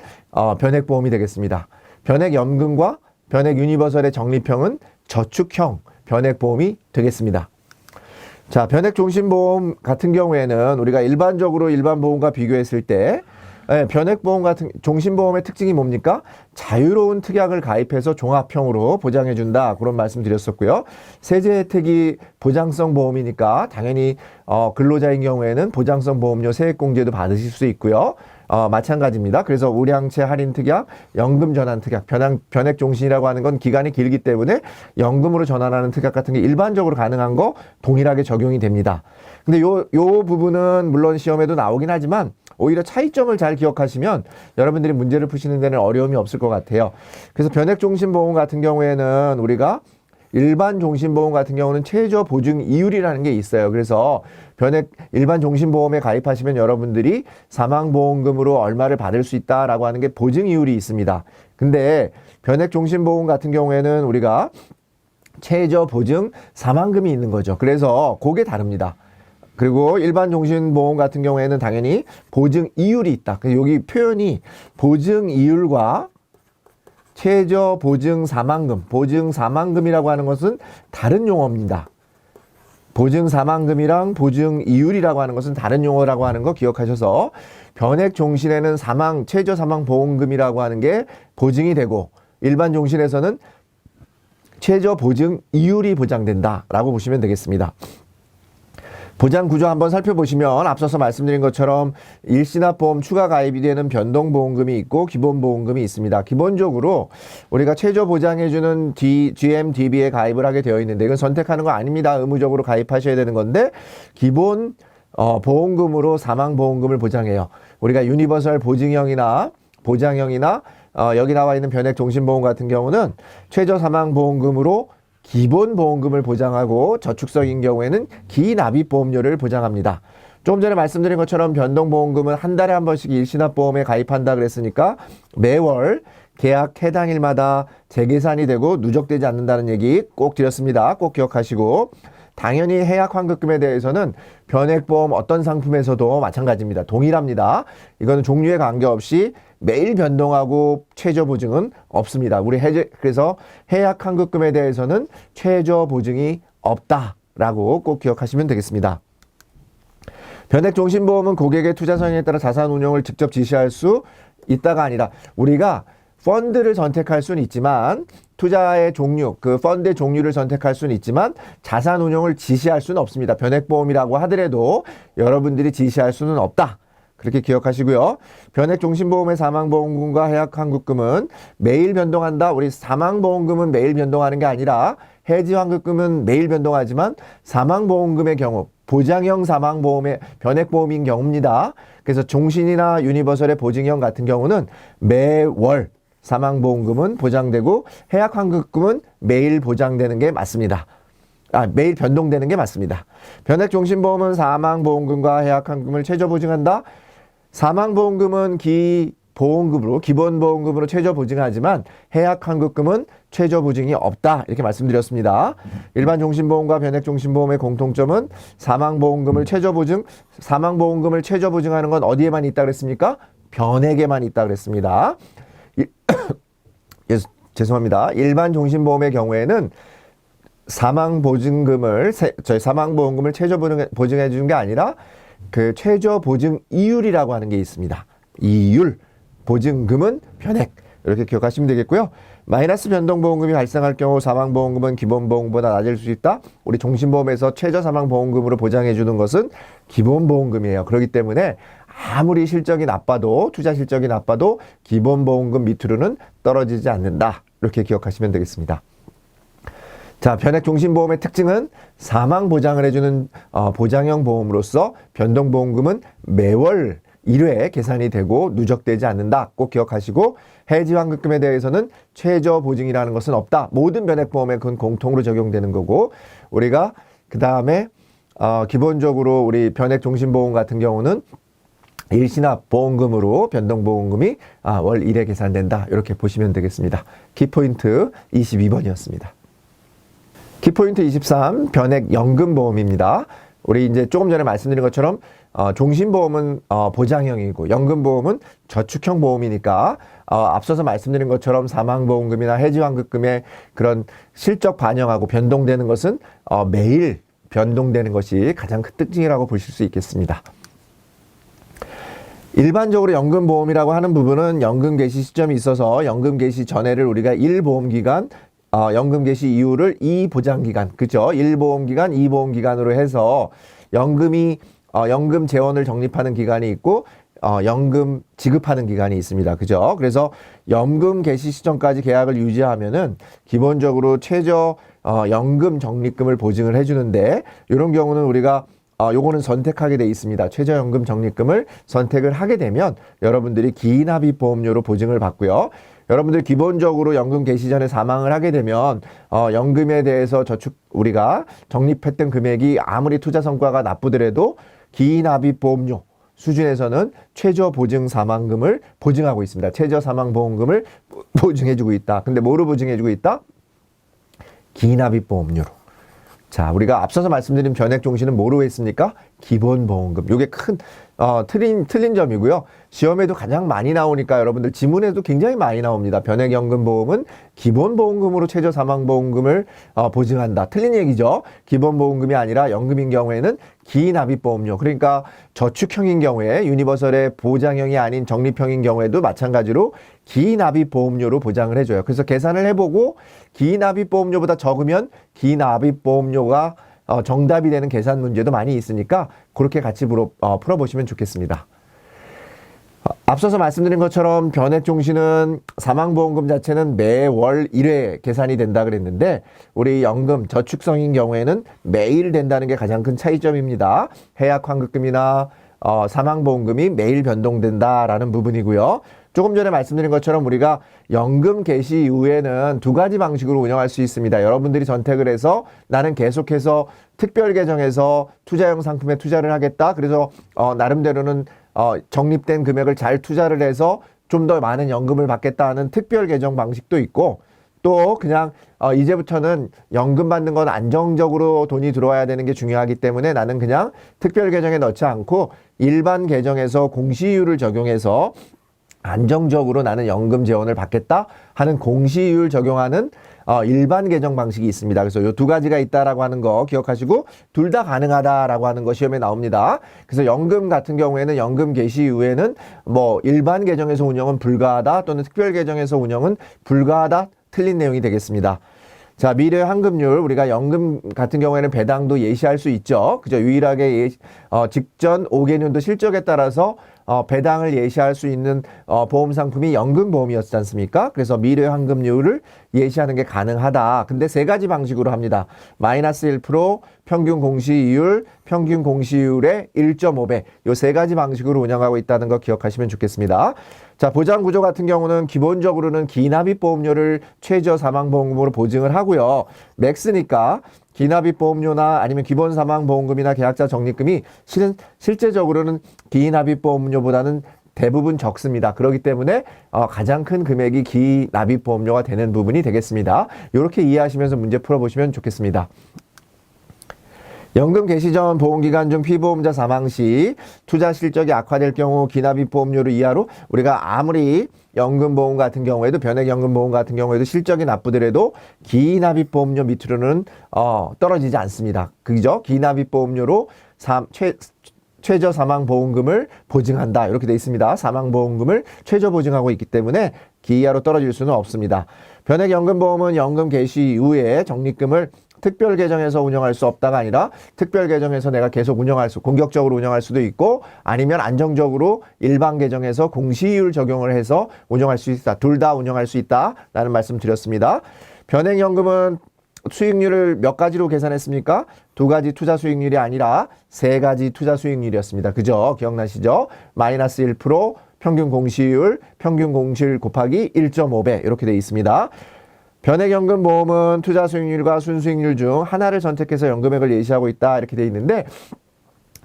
A: 변액 보험이 되겠습니다. 변액 연금과 변액 유니버설의 적립형은 저축형 변액 보험이 되겠습니다. 자, 변액 종신보험 같은 경우에는 우리가 일반적으로 일반 보험과 비교했을 때 변액보험 같은 종신보험의 특징이 뭡니까? 자유로운 특약을 가입해서 종합형으로 보장해준다. 그런 말씀 드렸었고요. 세제 혜택이 보장성 보험이니까 당연히 근로자인 경우에는 보장성 보험료 세액공제도 받으실 수 있고요. 마찬가지입니다. 그래서 우량채 할인 특약, 연금 전환 특약, 변액 종신이라고 하는 건 기간이 길기 때문에 연금으로 전환하는 특약 같은 게 일반적으로 가능한 거 동일하게 적용이 됩니다. 근데 요 부분은 물론 시험에도 나오긴 하지만 오히려 차이점을 잘 기억하시면 여러분들이 문제를 푸시는 데는 어려움이 없을 것 같아요. 그래서 변액 종신보험 같은 경우에는 우리가 일반 종신보험 같은 경우는 최저 보증 이율이라는 게 있어요. 그래서 일반 종신보험에 가입하시면 여러분들이 사망보험금으로 얼마를 받을 수 있다라고 하는 게 보증 이율이 있습니다. 근데 변액 종신보험 같은 경우에는 우리가 최저 보증 사망금이 있는 거죠. 그래서 그게 다릅니다. 그리고 일반 종신보험 같은 경우에는 당연히 보증 이율이 있다. 여기 표현이 보증 이율과 최저 보증 사망금, 보증 사망금이라고 하는 것은 다른 용어입니다. 보증 사망금이랑 보증 이율이라고 하는 것은 다른 용어라고 하는 거 기억하셔서 변액 종신에는 최저 사망 보험금이라고 하는 게 보증이 되고 일반 종신에서는 최저 보증 이율이 보장된다라고 보시면 되겠습니다. 보장 구조 한번 살펴보시면 앞서서 말씀드린 것처럼 일시납보험 추가 가입이 되는 변동보험금이 있고 기본보험금이 있습니다. 기본적으로 우리가 최저 보장해주는 GMDB에 가입을 하게 되어 있는데 이건 선택하는 거 아닙니다. 의무적으로 가입하셔야 되는 건데 기본 보험금으로 사망보험금을 보장해요. 우리가 유니버설 보증형이나 보장형이나 여기 나와 있는 변액 종신보험 같은 경우는 최저 사망보험금으로 기본 보험금을 보장하고 저축성인 경우에는 기납입보험료를 보장합니다. 조금 전에 말씀드린 것처럼 변동보험금은 한 달에 한 번씩 일시납보험에 가입한다 그랬으니까 매월 계약 해당일마다 재계산이 되고 누적되지 않는다는 얘기 꼭 드렸습니다. 꼭 기억하시고 당연히 해약 환급금에 대해서는 변액보험 어떤 상품에서도 마찬가지입니다. 동일합니다. 이거는 종류에 관계없이 매일 변동하고 최저 보증은 없습니다. 그래서 해약 환급금에 대해서는 최저 보증이 없다라고 꼭 기억하시면 되겠습니다. 변액 종신보험은 고객의 투자 성향에 따라 자산 운용을 직접 지시할 수 있다가 아니라 우리가 펀드를 선택할 수는 있지만 투자의 종류, 그 펀드의 종류를 선택할 수는 있지만 자산 운용을 지시할 수는 없습니다. 변액보험이라고 하더라도 여러분들이 지시할 수는 없다. 그렇게 기억하시고요. 변액 종신보험의 사망보험금과 해약환급금은 매일 변동한다. 우리 사망보험금은 매일 변동하는 게 아니라 해지환급금은 매일 변동하지만 사망보험금의 경우 보장형 사망보험의 변액보험인 경우입니다. 그래서 종신이나 유니버설의 보증형 같은 경우는 매월 사망보험금은 보장되고 해약환급금은 매일 보장되는 게 맞습니다. 매일 변동되는 게 맞습니다. 변액 종신보험은 사망보험금과 해약환급금을 최저 보증한다. 사망보험금은 기본보험금으로 최저 보증하지만 해약환급금은 최저 보증이 없다. 이렇게 말씀드렸습니다. 일반 종신보험과 변액 종신보험의 공통점은 사망보험금을 최저 보증하는 건 어디에만 있다 그랬습니까? 변액에만 있다 그랬습니다. 죄송합니다. 일반 종신보험의 경우에는 사망보증금을 최저 보증해 주는 게 아니라 그 최저 보증 이율이라고 하는 게 있습니다. 이율, 보증금은 변액. 이렇게 기억하시면 되겠고요. 마이너스 변동보험금이 발생할 경우 사망보험금은 기본보험금보다 낮을 수 있다. 우리 종신보험에서 최저 사망보험금으로 보장해 주는 것은 기본보험금이에요. 그렇기 때문에 아무리 실적이 나빠도 투자 실적이 나빠도 기본보험금 밑으로는 떨어지지 않는다. 이렇게 기억하시면 되겠습니다. 자, 변액 종신보험의 특징은 사망 보장을 해주는 보장형 보험으로서 변동보험금은 매월 1회 계산이 되고 누적되지 않는다. 꼭 기억하시고 해지환급금에 대해서는 최저 보증이라는 것은 없다. 모든 변액보험에 그건 공통으로 적용되는 거고 우리가 그 다음에 기본적으로 우리 변액 종신보험 같은 경우는 일시납 보험금으로 변동보험금이 월 1회 계산된다. 이렇게 보시면 되겠습니다. 키포인트 22번이었습니다. 키포인트 23 변액연금보험입니다. 우리 이제 조금 전에 말씀드린 것처럼 종신보험은 보장형이고 연금보험은 저축형 보험이니까 앞서서 말씀드린 것처럼 사망보험금이나 해지환급금의 그런 실적 반영하고 변동되는 것은 매일 변동되는 것이 가장 큰 특징이라고 보실 수 있겠습니다. 일반적으로 연금보험이라고 하는 부분은 연금 개시 시점이 있어서 연금 개시 전에를 우리가 1보험기간, 연금 개시 이후를 2보장기간, 그죠? 1보험기간, 2보험기간으로 해서 연금 재원을 적립하는 기간이 있고, 연금 지급하는 기간이 있습니다. 그죠? 그래서 연금 개시 시점까지 계약을 유지하면은 기본적으로 최저 연금 적립금을 보증을 해주는데, 이런 경우는 우리가 요거는 선택하게 돼 있습니다. 최저연금 적립금을 선택을 하게 되면 여러분들이 기납입보험료로 보증을 받고요. 여러분들 기본적으로 연금 개시 전에 사망을 하게 되면 연금에 대해서 우리가 적립했던 금액이 아무리 투자 성과가 나쁘더라도 기납입보험료 수준에서는 최저 보증 사망금을 보증하고 있습니다. 최저 사망보험금을 보증해주고 있다. 근데 뭐로 보증해주고 있다? 기납입보험료로. 자, 우리가 앞서서 말씀드린 변액종신은 뭐로 했습니까? 기본보험금. 요게 큰 틀린 점이고요. 시험에도 가장 많이 나오니까 여러분들 지문에도 굉장히 많이 나옵니다. 변액연금보험은 기본보험금으로 최저사망보험금을 보증한다. 틀린 얘기죠. 기본보험금이 아니라 연금인 경우에는 기납입보험료. 그러니까 저축형인 경우에 유니버설의 보장형이 아닌 적립형인 경우에도 마찬가지로 기납입보험료로 보장을 해줘요. 그래서 계산을 해보고 기납입보험료보다 적으면 기납입보험료가 정답이 되는 계산 문제도 많이 있으니까 그렇게 같이 풀어보시면 좋겠습니다. 앞서서 말씀드린 것처럼 변액종신은 사망보험금 자체는 매월 1회 계산이 된다 그랬는데 우리 연금 저축성인 경우에는 매일 된다는 게 가장 큰 차이점입니다. 해약환급금이나 사망보험금이 매일 변동된다라는 부분이고요. 조금 전에 말씀드린 것처럼 우리가 연금 개시 이후에는 두 가지 방식으로 운영할 수 있습니다. 여러분들이 선택을 해서 나는 계속해서 특별 계정에서 투자형 상품에 투자를 하겠다. 그래서 나름대로는 적립된 금액을 잘 투자를 해서 좀 더 많은 연금을 받겠다 하는 특별 계정 방식도 있고 또 그냥 이제부터는 연금 받는 건 안정적으로 돈이 들어와야 되는 게 중요하기 때문에 나는 그냥 특별 계정에 넣지 않고 일반 계정에서 공시이율을 적용해서 안정적으로 나는 연금 재원을 받겠다 하는 공시이율 적용하는 일반 계정 방식이 있습니다. 그래서 이 두 가지가 있다라고 하는 거 기억하시고 둘 다 가능하다라고 하는 거 시험에 나옵니다. 그래서 연금 같은 경우에는 연금 개시 이후에는 뭐 일반 계정에서 운영은 불가하다 또는 특별 계정에서 운영은 불가하다 틀린 내용이 되겠습니다. 자, 미래 환급률 우리가 연금 같은 경우에는 배당도 예시할 수 있죠. 그죠? 유일하게 직전 5개년도 실적에 따라서 배당을 예시할 수 있는 보험 상품이 연금보험이었지 않습니까? 그래서 미래 환급률을 예시하는 게 가능하다. 근데 세 가지 방식으로 합니다. 마이너스 1%, 평균 공시이율, 평균 공시이율의 1.5배. 요 세 가지 방식으로 운영하고 있다는 거 기억하시면 좋겠습니다. 자, 보장 구조 같은 경우는 기본적으로는 기납입보험료를 최저 사망보험금으로 보증을 하고요. 맥스니까 기납입보험료나 아니면 기본사망보험금이나 계약자 적립금이 실제적으로는 기납입보험료보다는 대부분 적습니다. 그렇기 때문에 가장 큰 금액이 기납입보험료가 되는 부분이 되겠습니다. 이렇게 이해하시면서 문제 풀어보시면 좋겠습니다. 연금 개시 전 보험기간 중 피보험자 사망 시 투자 실적이 악화될 경우 기납입보험료를 이하로 우리가 아무리 연금보험 같은 경우에도 변액연금보험 같은 경우에도 실적이 나쁘더라도 기납입보험료 밑으로는 떨어지지 않습니다. 그죠? 기납입보험료로 최저 사망보험금을 보증한다. 이렇게 돼 있습니다. 사망보험금을 최저 보증하고 있기 때문에 기이하로 떨어질 수는 없습니다. 변액연금보험은 연금 개시 이후에 적립금을 특별 계정에서 운영할 수 없다가 아니라 특별 계정에서 내가 계속 공격적으로 운영할 수도 있고 아니면 안정적으로 일반 계정에서 공시이율 적용을 해서 운영할 수 있다. 둘 다 운영할 수 있다라는 말씀 드렸습니다. 변액연금은 수익률을 몇 가지로 계산했습니까? 두 가지 투자 수익률이 아니라 세 가지 투자 수익률이었습니다. 그죠? 기억나시죠? 마이너스 1%, 평균 공시이율 곱하기 1.5배 이렇게 되어 있습니다. 변액연금보험은 투자 수익률과 순수익률 중 하나를 선택해서 연금액을 예시하고 있다 이렇게 되어 있는데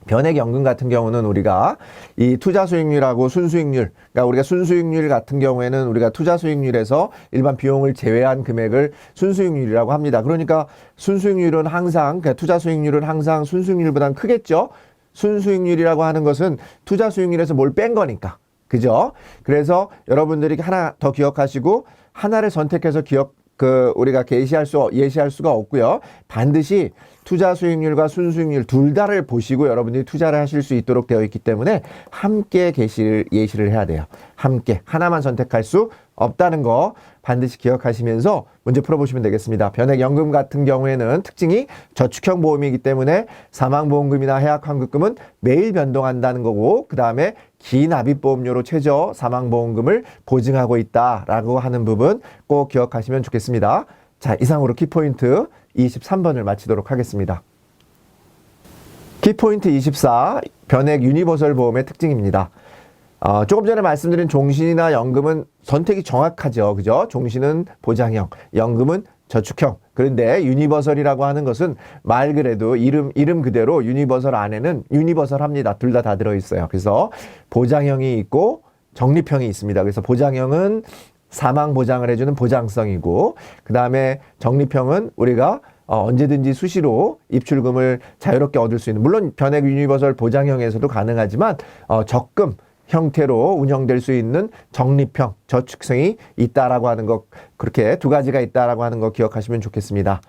A: 변액연금 같은 경우는 우리가 이 투자 수익률하고 순수익률, 그러니까 우리가 순수익률 같은 경우에는 우리가 투자 수익률에서 일반 비용을 제외한 금액을 순수익률이라고 합니다. 그러니까 순수익률은 항상, 그러니까 투자 수익률은 항상 순수익률보다는 크겠죠. 순수익률이라고 하는 것은 투자 수익률에서 뭘 뺀 거니까. 그죠? 그래서 여러분들이 하나 더 기억하시고 하나를 선택해서 우리가 예시할 수가 없고요. 반드시 투자 수익률과 순수익률 둘 다를 보시고 여러분들이 투자를 하실 수 있도록 되어 있기 때문에 함께 예시를 해야 돼요. 함께. 하나만 선택할 수 없다는 거 반드시 기억하시면서 문제 풀어보시면 되겠습니다. 변액연금 같은 경우에는 특징이 저축형 보험이기 때문에 사망보험금이나 해약환급금은 매일 변동한다는 거고, 그 다음에 기납입보험료로 최저 사망보험금을 보증하고 있다라고 하는 부분 꼭 기억하시면 좋겠습니다. 자, 이상으로 키포인트 23번을 마치도록 하겠습니다. 키포인트 24, 변액 유니버설 보험의 특징입니다. 조금 전에 말씀드린 종신이나 연금은 선택이 정확하죠. 그죠? 종신은 보장형, 연금은 저축형. 그런데 유니버설이라고 하는 것은 말 그대로 이름 그대로 유니버설 안에는 유니버설합니다. 둘 다 들어있어요. 그래서 보장형이 있고 적립형이 있습니다. 그래서 보장형은 사망 보장을 해주는 보장성이고, 그 다음에 적립형은 우리가 언제든지 수시로 입출금을 자유롭게 얻을 수 있는, 물론 변액 유니버설 보장형에서도 가능하지만 적금 형태로 운영될 수 있는 적립형, 저축성이 있다라고 하는 것, 그렇게 두 가지가 있다라고 하는 거 기억하시면 좋겠습니다.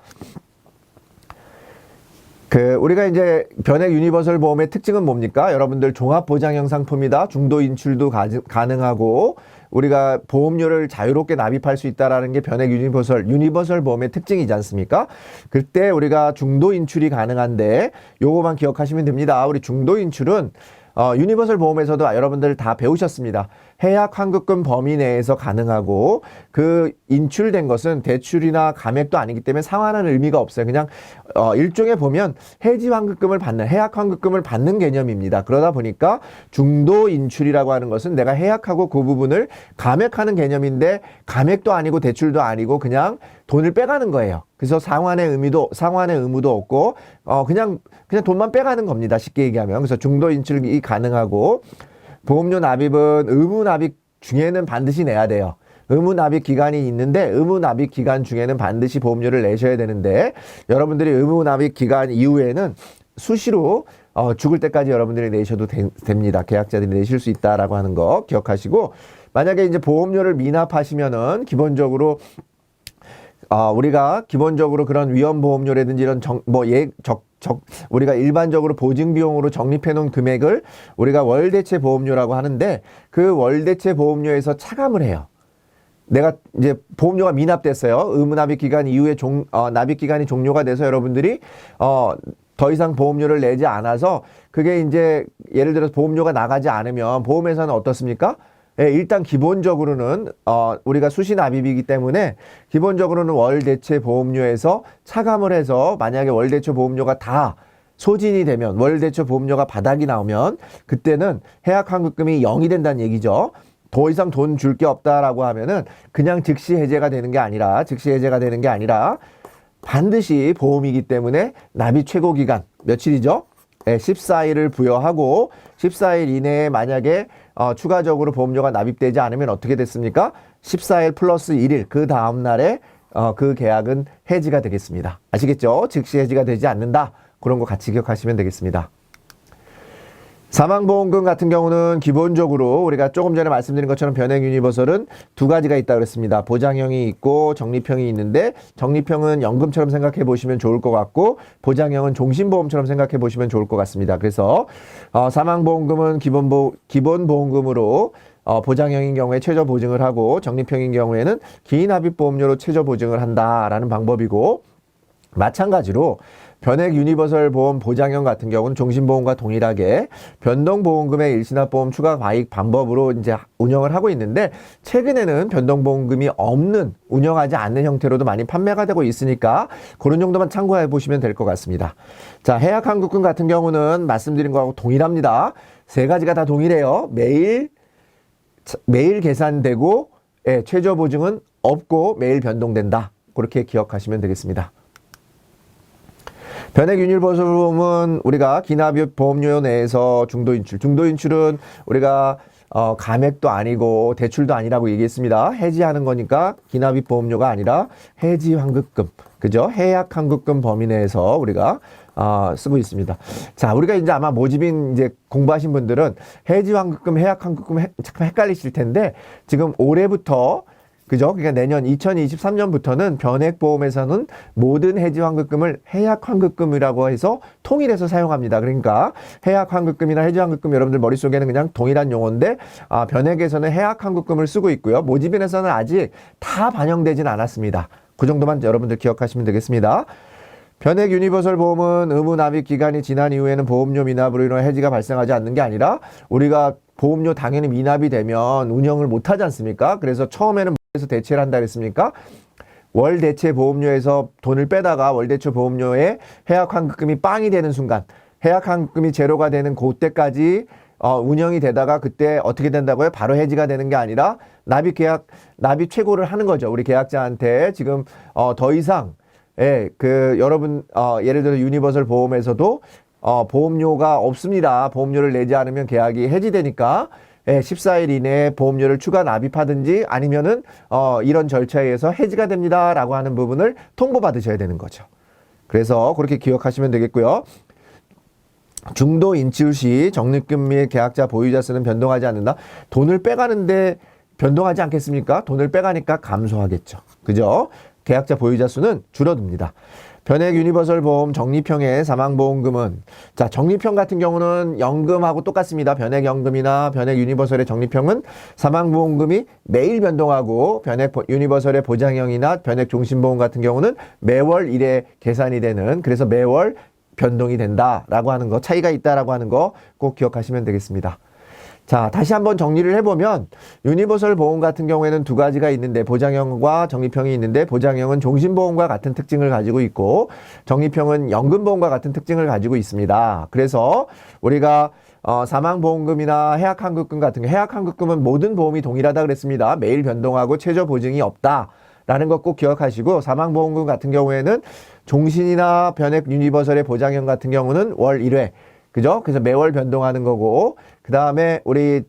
A: 우리가 이제 변액 유니버설 보험의 특징은 뭡니까? 여러분들 종합보장형 상품이다. 중도 인출도 가능하고, 우리가 보험료를 자유롭게 납입할 수 있다라는 게 변액 유니버설 보험의 특징이지 않습니까? 그때 우리가 중도 인출이 가능한데, 요거만 기억하시면 됩니다. 우리 중도 인출은 유니버설 보험에서도 여러분들 다 배우셨습니다. 해약 환급금 범위 내에서 가능하고, 그 인출된 것은 대출이나 감액도 아니기 때문에 상환하는 의미가 없어요. 그냥 일종의 보면 해지 환급금을 받는, 해약 환급금을 받는 개념입니다. 그러다 보니까 중도 인출이라고 하는 것은 내가 해약하고 그 부분을 감액하는 개념인데, 감액도 아니고 대출도 아니고 그냥 돈을 빼가는 거예요. 그래서 상환의 의무도 없고 그냥 돈만 빼가는 겁니다. 쉽게 얘기하면. 그래서 중도 인출이 가능하고, 보험료 납입은 의무 납입 중에는 반드시 내야 돼요. 의무 납입 기간이 있는데, 의무 납입 기간 중에는 반드시 보험료를 내셔야 되는데, 여러분들이 의무 납입 기간 이후에는 수시로 죽을 때까지 여러분들이 내셔도 됩니다. 계약자들이 내실 수 있다라고 하는 거 기억하시고, 만약에 이제 보험료를 미납하시면은 기본적으로 우리가 기본적으로 그런 위험보험료라든지 이런 우리가 일반적으로 보증비용으로 적립해 놓은 금액을 우리가 월대체 보험료라고 하는데, 그 월대체 보험료에서 차감을 해요. 내가 이제 보험료가 미납됐어요. 의무 납입 기간 이후에 납입 기간이 종료가 돼서 여러분들이 더 이상 보험료를 내지 않아서, 그게 이제 예를 들어서 보험료가 나가지 않으면 보험회사는 어떻습니까? 예, 일단 기본적으로는 우리가 수시 납입이기 때문에 기본적으로는 월대체 보험료에서 차감을 해서, 만약에 월대체 보험료가 다 소진이 되면, 월대체 보험료가 바닥이 나오면 그때는 해약 환급금이 0이 된다는 얘기죠. 더 이상 돈 줄 게 없다라고 하면은 그냥 즉시 해제가 되는 게 아니라 반드시 보험이기 때문에 납입 최고 기간 며칠이죠? 네, 14일을 부여하고, 14일 이내에 만약에 추가적으로 보험료가 납입되지 않으면 어떻게 됐습니까? 14일 플러스 1일, 그 다음 날에 그 계약은 해지가 되겠습니다. 아시겠죠? 즉시 해지가 되지 않는다. 그런 거 같이 기억하시면 되겠습니다. 사망보험금 같은 경우는 기본적으로 우리가 조금 전에 말씀드린 것처럼 변액 유니버설은 두 가지가 있다고 그랬습니다. 보장형이 있고 적립형이 있는데, 적립형은 연금처럼 생각해 보시면 좋을 것 같고, 보장형은 종신보험처럼 생각해 보시면 좋을 것 같습니다. 그래서 사망보험금은 기본보험금으로 보장형인 경우에 최저 보증을 하고, 적립형인 경우에는 기납입보험료로 최저 보증을 한다라는 방법이고, 마찬가지로 변액 유니버설 보험 보장형 같은 경우는 종신보험과 동일하게 변동보험금의 일시납보험 추가 과익 방법으로 이제 운영을 하고 있는데, 최근에는 변동보험금이 없는, 운영하지 않는 형태로도 많이 판매가 되고 있으니까 그런 정도만 참고해 보시면 될 것 같습니다. 자, 해약환급금 같은 경우는 말씀드린 거하고 동일합니다. 세 가지가 다 동일해요. 매일 계산되고, 최저 보증은 없고 매일 변동된다. 그렇게 기억하시면 되겠습니다. 변액 유니버설 보험은 우리가 기납입 보험료 내에서 중도 인출. 중도 인출은 우리가 감액도 아니고 대출도 아니라고 얘기했습니다. 해지하는 거니까 기납입 보험료가 아니라 해지 환급금. 그죠? 해약 환급금 범위 내에서 우리가 쓰고 있습니다. 자, 우리가 이제 아마 모집인 이제 공부하신 분들은 해지 환급금, 해약 환급금 잠깐 헷갈리실 텐데 지금 올해부터 그죠? 그러니까 내년 2023년부터는 변액보험에서는 모든 해지 환급금을 해약 환급금이라고 해서 통일해서 사용합니다. 그러니까 해약 환급금이나 해지 환급금 여러분들 머릿속에는 그냥 동일한 용어인데 변액에서는 해약 환급금을 쓰고 있고요. 모집인에서는 아직 다 반영되진 않았습니다. 그 정도만 여러분들 기억하시면 되겠습니다. 변액 유니버설 보험은 의무 납입 기간이 지난 이후에는 보험료 미납으로 인한 해지가 발생하지 않는 게 아니라 우리가 보험료 당연히 미납이 되면 운영을 못 하지 않습니까? 그래서 처음에는 에서 대체를 한다 그랬습니까? 월 대체 보험료에서 돈을 빼다가 월 대체 보험료에 해약 환급금이 빵이 되는 순간 해약 환급금이 제로가 되는 그때까지 운영이 되다가 그때 어떻게 된다고요? 바로 해지가 되는 게 아니라 납입 최고를 하는 거죠. 우리 계약자한테 지금 더 이상 여러분 예를 들어 유니버설 보험에서도 보험료가 없습니다. 보험료를 내지 않으면 계약이 해지되니까 14일 이내에 보험료를 추가 납입하든지 아니면은 이런 절차에 의해서 해지가 됩니다 라고 하는 부분을 통보받으셔야 되는 거죠. 그래서 그렇게 기억하시면 되겠고요. 중도 인출 시 적립금 및 계약자 보유자 수는 변동하지 않는다. 돈을 빼가는데 변동하지 않겠습니까? 돈을 빼가니까 감소하겠죠. 그죠? 계약자 보유자 수는 줄어듭니다. 변액 유니버설 보험 적립형의 사망보험금은 자 적립형 같은 경우는 연금하고 똑같습니다. 변액 연금이나 변액 유니버설의 적립형은 사망보험금이 매일 변동하고 변액 유니버설의 보장형이나 변액 종신보험 같은 경우는 매월 1회 계산이 되는 그래서 매월 변동이 된다라고 하는 거 차이가 있다라고 하는 거 꼭 기억하시면 되겠습니다. 자, 다시 한번 정리를 해보면 유니버설 보험 같은 경우에는 두 가지가 있는데 보장형과 적립형이 있는데 보장형은 종신보험과 같은 특징을 가지고 있고 적립형은 연금보험과 같은 특징을 가지고 있습니다. 그래서 우리가 사망보험금이나 해약환급금 같은 거 해약환급금은 모든 보험이 동일하다 그랬습니다. 매일 변동하고 최저 보증이 없다라는 것 꼭 기억하시고 사망보험금 같은 경우에는 종신이나 변액 유니버설의 보장형 같은 경우는 월 1회 그죠? 그래서 매월 변동하는 거고 그 다음에 우리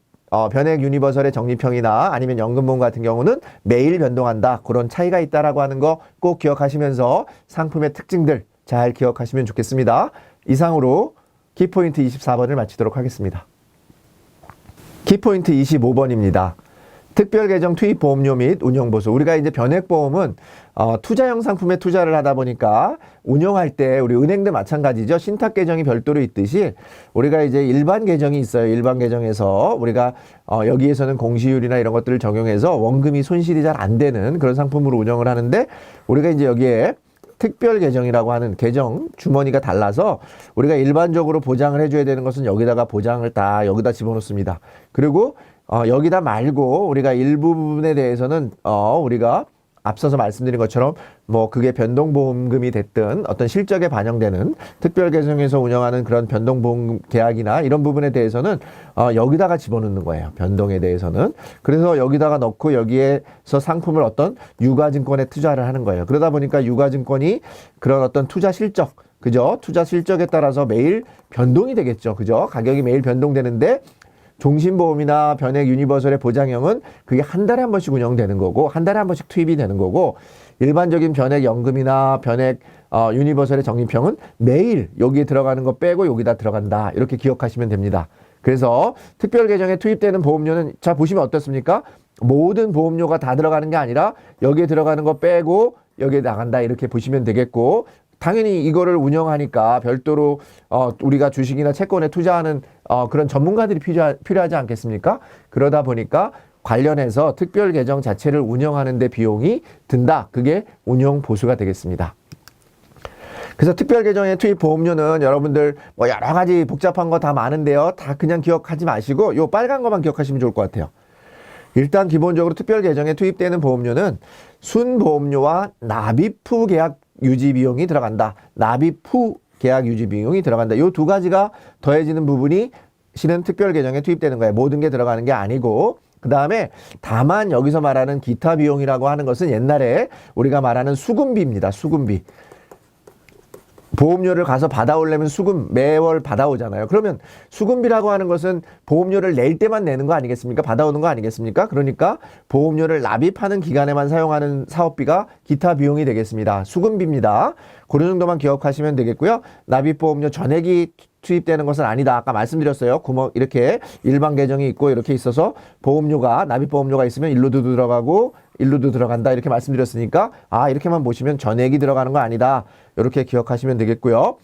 A: 변액 유니버설의 적립형이나 아니면 연금보험 같은 경우는 매일 변동한다. 그런 차이가 있다라고 하는 거 꼭 기억하시면서 상품의 특징들 잘 기억하시면 좋겠습니다. 이상으로 키포인트 24번을 마치도록 하겠습니다. 키포인트 25번입니다. 특별계정 투입 보험료 및 운영보수. 우리가 이제 변액보험은 투자형 상품에 투자를 하다 보니까 운영할 때 우리 은행도 마찬가지죠. 신탁계정이 별도로 있듯이 우리가 이제 일반 계정이 있어요. 일반 계정에서 우리가 여기에서는 공시율이나 이런 것들을 적용해서 원금이 손실이 잘 안 되는 그런 상품으로 운영을 하는데 우리가 이제 여기에 특별 계정이라고 하는 계정 주머니가 달라서 우리가 일반적으로 보장을 해줘야 되는 것은 여기다가 보장을 다 여기다 집어넣습니다. 그리고 여기다 말고 우리가 일부분에 대해서는 우리가 앞서서 말씀드린 것처럼 뭐 그게 변동보험금이 됐든 어떤 실적에 반영되는 특별계정에서 운영하는 그런 변동보험 계약이나 이런 부분에 대해서는 여기다가 집어넣는 거예요. 변동에 대해서는. 그래서 여기다가 넣고 여기에서 상품을 어떤 유가증권에 투자를 하는 거예요. 그러다 보니까 유가증권이 그런 어떤 투자 실적 그죠? 투자 실적에 따라서 매일 변동이 되겠죠. 그죠? 가격이 매일 변동되는데 종신보험이나 변액 유니버설의 보장형은 그게 한 달에 한 번씩 운영되는 거고 한 달에 한 번씩 투입이 되는 거고 일반적인 변액 연금이나 변액 유니버설의 적립형은 매일 여기에 들어가는 거 빼고 여기다 들어간다 이렇게 기억하시면 됩니다. 그래서 특별계정에 투입되는 보험료는 자 보시면 어떻습니까? 모든 보험료가 다 들어가는 게 아니라 여기에 들어가는 거 빼고 여기에 나간다 이렇게 보시면 되겠고 당연히 이거를 운영하니까 별도로 우리가 주식이나 채권에 투자하는 그런 전문가들이 필요하지 않겠습니까? 그러다 보니까 관련해서 특별 계정 자체를 운영하는 데 비용이 든다. 그게 운영 보수가 되겠습니다. 그래서 특별 계정의 투입 보험료는 여러분들 뭐 여러 가지 복잡한 거 다 많은데요. 다 그냥 기억하지 마시고 요 빨간 거만 기억하시면 좋을 것 같아요. 일단 기본적으로 특별 계정에 투입되는 보험료는 순보험료와 납입 후 계약 유지 비용이 들어간다. 납입 후 계약 유지 비용이 들어간다. 이 두 가지가 더해지는 부분이 실은 특별 계정에 투입되는 거예요. 모든 게 들어가는 게 아니고 그 다음에 다만 여기서 말하는 기타 비용이라고 하는 것은 옛날에 우리가 말하는 수금비입니다. 수금비. 보험료를 가서 받아오려면 수금 매월 받아오잖아요. 그러면 수금비라고 하는 것은 보험료를 낼 때만 내는 거 아니겠습니까? 받아오는 거 아니겠습니까? 그러니까 보험료를 납입하는 기간에만 사용하는 사업비가 기타 비용이 되겠습니다. 수금비입니다. 그 정도만 기억하시면 되겠고요. 납입보험료 전액이 투입되는 것은 아니다. 아까 말씀드렸어요. 구멍 이렇게 일반 계정이 있고 이렇게 있어서 보험료가 납입보험료가 있으면 일로도 들어가고 일로도 들어간다 이렇게 말씀드렸으니까 이렇게만 보시면 전액이 들어가는 거 아니다. 이렇게 기억하시면 되겠고요.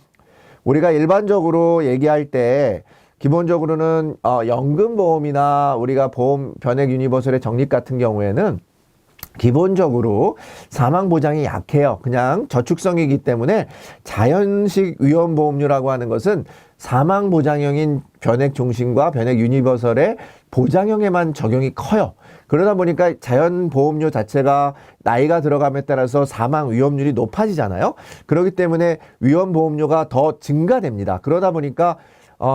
A: 우리가 일반적으로 얘기할 때 기본적으로는 연금보험이나 우리가 보험 변액 유니버설의 적립 같은 경우에는 기본적으로 사망 보장이 약해요. 그냥 저축성이기 때문에 자연식 위험보험료라고 하는 것은 사망 보장형인 변액 종신과 변액 유니버설의 보장형에만 적용이 커요. 그러다 보니까 자연 보험료 자체가 나이가 들어감에 따라서 사망 위험률이 높아지잖아요. 그렇기 때문에 위험 보험료가 더 증가됩니다. 그러다 보니까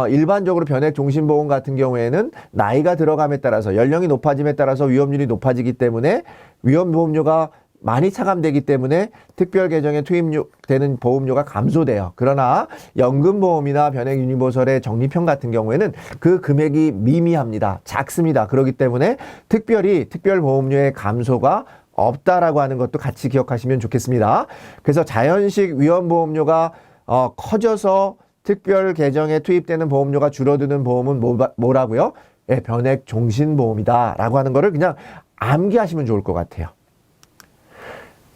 A: 일반적으로 변액 종신보험 같은 경우에는 나이가 들어감에 따라서 연령이 높아짐에 따라서 위험률이 높아지기 때문에 위험보험료가 많이 차감되기 때문에 특별 계정에 투입되는 보험료가 감소돼요. 그러나 연금보험이나 변액 유니버설의 적립형 같은 경우에는 그 금액이 미미합니다. 작습니다. 그렇기 때문에 특별히 특별 보험료의 감소가 없다라고 하는 것도 같이 기억하시면 좋겠습니다. 그래서 자연식 위험보험료가 커져서 특별 계정에 투입되는 보험료가 줄어드는 보험은 뭐라고요? 변액 종신보험이다 라고 하는 거를 그냥 암기하시면 좋을 것 같아요.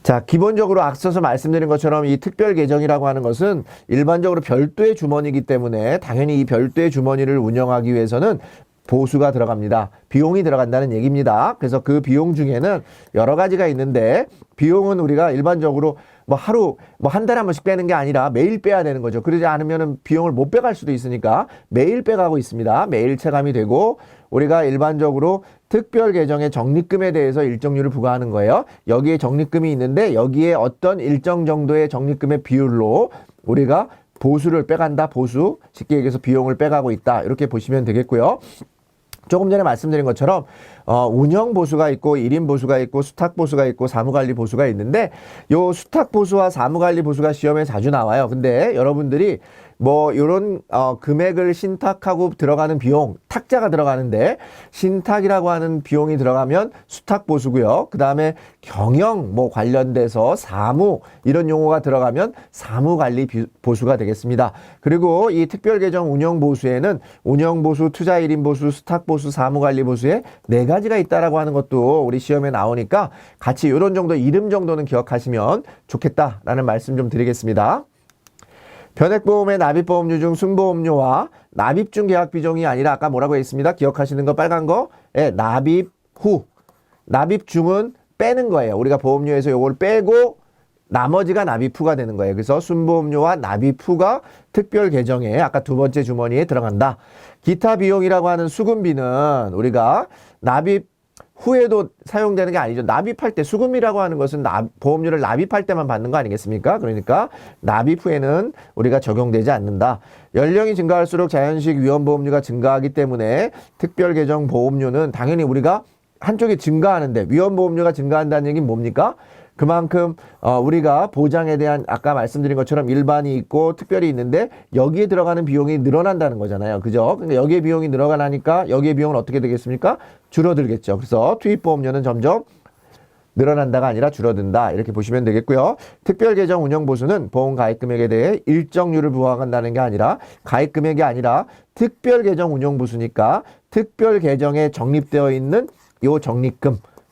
A: 자, 기본적으로 앞서서 말씀드린 것처럼 이 특별 계정이라고 하는 것은 일반적으로 별도의 주머니이기 때문에 당연히 이 별도의 주머니를 운영하기 위해서는 보수가 들어갑니다. 비용이 들어간다는 얘기입니다. 그래서 그 비용 중에는 여러 가지가 있는데 비용은 우리가 일반적으로 한 달에 한 번씩 빼는 게 아니라 매일 빼야 되는 거죠. 그러지 않으면 비용을 못 빼갈 수도 있으니까 매일 빼가고 있습니다. 매일 체감이 되고 우리가 일반적으로 특별 계정의 적립금에 대해서 일정률을 부과하는 거예요. 여기에 적립금이 있는데 여기에 어떤 일정 정도의 적립금의 비율로 우리가 보수를 빼간다. 보수. 쉽게 얘기해서 비용을 빼가고 있다. 이렇게 보시면 되겠고요. 조금 전에 말씀드린 것처럼 운영 보수가 있고 1인 보수가 있고 수탁 보수가 있고 사무관리 보수가 있는데 요 수탁 보수와 사무관리 보수가 시험에 자주 나와요. 근데 여러분들이 요런 금액을 신탁하고 들어가는 비용 탁자가 들어가는데 신탁이라고 하는 비용이 들어가면 수탁 보수고요. 그 다음에 경영 관련돼서 사무 이런 용어가 들어가면 사무관리 보수가 되겠습니다. 그리고 이 특별계정 운영보수에는 운영보수, 투자 1인 보수, 수탁 보수, 사무관리 보수에 4가지가 있다라고 하는 것도 우리 시험에 나오니까 같이 이런 정도 이름 정도는 기억하시면 좋겠다라는 말씀 좀 드리겠습니다. 변액보험의 납입보험료 중 순보험료와 납입 중 계약 비용이 아니라 아까 뭐라고 했습니다. 기억하시는 거 빨간 거? 납입 후. 납입 중은 빼는 거예요. 우리가 보험료에서 요걸 빼고 나머지가 납입 후가 되는 거예요. 그래서 순보험료와 납입 후가 특별 계정에 아까 두 번째 주머니에 들어간다. 기타 비용이라고 하는 수금비는 우리가 납입 후에도 사용되는 게 아니죠. 납입할 때 수금이라고 하는 것은 보험료를 납입할 때만 받는 거 아니겠습니까? 그러니까 납입 후에는 우리가 적용되지 않는다. 연령이 증가할수록 자연식 위험보험료가 증가하기 때문에 특별계정 보험료는 당연히 우리가 한쪽이 증가하는데 위험보험료가 증가한다는 얘기는 뭡니까? 그만큼 우리가 보장에 대한 아까 말씀드린 것처럼 일반이 있고 특별히 있는데 여기에 들어가는 비용이 늘어난다는 거잖아요. 그죠? 그러니까 여기에 비용이 늘어나니까 여기에 비용은 어떻게 되겠습니까? 줄어들겠죠. 그래서 투입보험료는 점점 늘어난다가 아니라 줄어든다. 이렇게 보시면 되겠고요. 특별계정 운영보수는 보험 가입금액에 대해 일정률을 부과한다는 게 아니라 가입금액이 아니라 특별계정 운영보수니까 특별계정에 적립되어 있는 요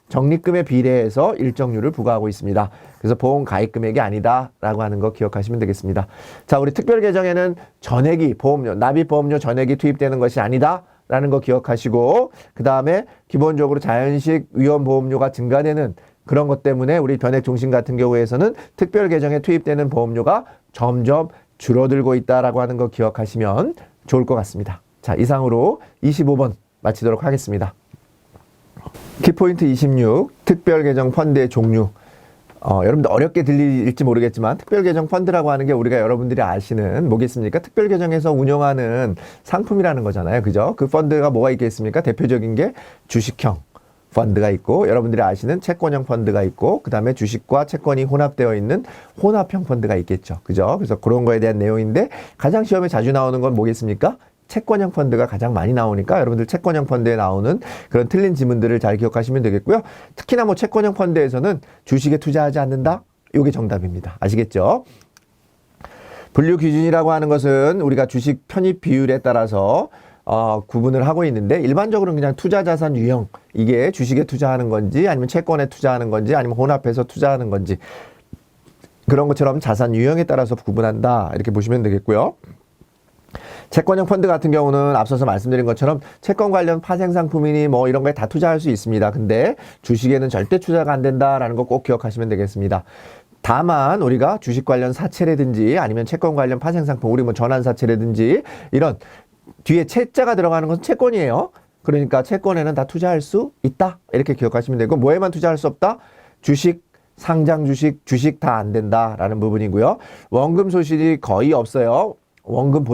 A: 적립금에 비례해서 일정률을 부과하고 있습니다. 그래서 보험 가입 금액이 아니다라고 하는 거 기억하시면 되겠습니다. 자, 우리 특별 계정에는 전액이 납입 보험료 전액이 투입되는 것이 아니다라는 거 기억하시고 그 다음에 기본적으로 자연식 위험 보험료가 증가되는 그런 것 때문에 우리 변액 종신 같은 경우에서는 특별 계정에 투입되는 보험료가 점점 줄어들고 있다라고 하는 거 기억하시면 좋을 것 같습니다. 자, 이상으로 25번 마치도록 하겠습니다. 키포인트 26 특별계정 펀드의 종류. 여러분들 어렵게 들릴지 모르겠지만 특별계정 펀드라고 하는 게 우리가 여러분들이 아시는 뭐겠습니까? 특별계정에서 운영하는 상품이라는 거잖아요. 그죠? 그 펀드가 뭐가 있겠습니까? 대표적인 게 주식형, 펀드가 있고, 여러분들이 아시는 채권형 펀드가 있고, 그 다음에 주식과 채권이 혼합되어 있는 혼합형 펀드가 있겠죠. 그죠? 그래서 그런 거에 대한 내용인데, 가장 시험에 자주 나오는 건 뭐겠습니까? 채권형 펀드가 가장 많이 나오니까 여러분들 채권형 펀드에 나오는 그런 틀린 지문들을 잘 기억하시면 되겠고요. 특히나 뭐 채권형 펀드에서는 주식에 투자하지 않는다? 요게 정답입니다. 아시겠죠? 분류 기준이라고 하는 것은 우리가 주식 편입 비율에 따라서 구분을 하고 있는데, 일반적으로는 그냥 투자 자산 유형, 이게 주식에 투자하는 건지 아니면 채권에 투자하는 건지 아니면 혼합해서 투자하는 건지, 그런 것처럼 자산 유형에 따라서 구분한다, 이렇게 보시면 되겠고요. 채권형 펀드 같은 경우는 앞서서 말씀드린 것처럼 채권 관련 파생 상품이니 뭐 이런 거에 다 투자할 수 있습니다. 근데 주식에는 절대 투자가 안 된다라는 거 꼭 기억하시면 되겠습니다. 다만 우리가 주식 관련 사채라든지 아니면 채권 관련 파생 상품, 우리 뭐 전환사채라든지 이런 뒤에 채자가 들어가는 것은 채권이에요. 그러니까 채권에는 다 투자할 수 있다, 이렇게 기억하시면 되고, 뭐에만 투자할 수 없다? 주식, 상장 주식 다 안 된다라는 부분이고요. 원금 손실이 거의 없어요. 원금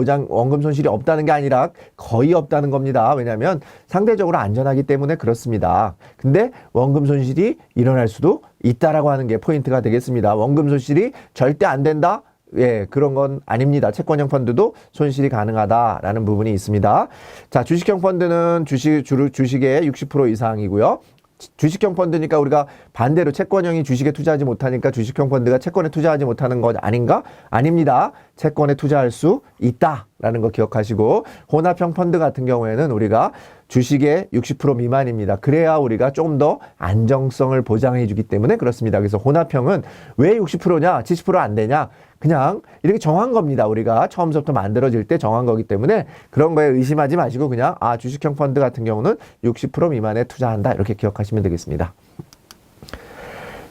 A: 손실이 없다는 게 아니라 거의 없다는 겁니다. 왜냐하면 상대적으로 안전하기 때문에 그렇습니다. 근데 원금 손실이 일어날 수도 있다라고 하는 게 포인트가 되겠습니다. 원금 손실이 절대 안 된다? 예, 그런 건 아닙니다. 채권형 펀드도 손실이 가능하다라는 부분이 있습니다. 자, 주식형 펀드는 주식의 60% 이상이고요. 주식형 펀드니까 우리가 반대로 채권형이 주식에 투자하지 못하니까 주식형 펀드가 채권에 투자하지 못하는 것 아닌가? 아닙니다. 채권에 투자할 수 있다라는 거 기억하시고, 혼합형 펀드 같은 경우에는 우리가 주식의 60% 미만입니다. 그래야 우리가 조금 더 안정성을 보장해 주기 때문에 그렇습니다. 그래서 혼합형은 왜 60%냐, 70% 안 되냐, 그냥 이렇게 정한 겁니다. 우리가 처음부터 만들어질 때 정한 거기 때문에 그런 거에 의심하지 마시고 그냥 주식형 펀드 같은 경우는 60% 미만에 투자한다, 이렇게 기억하시면 되겠습니다.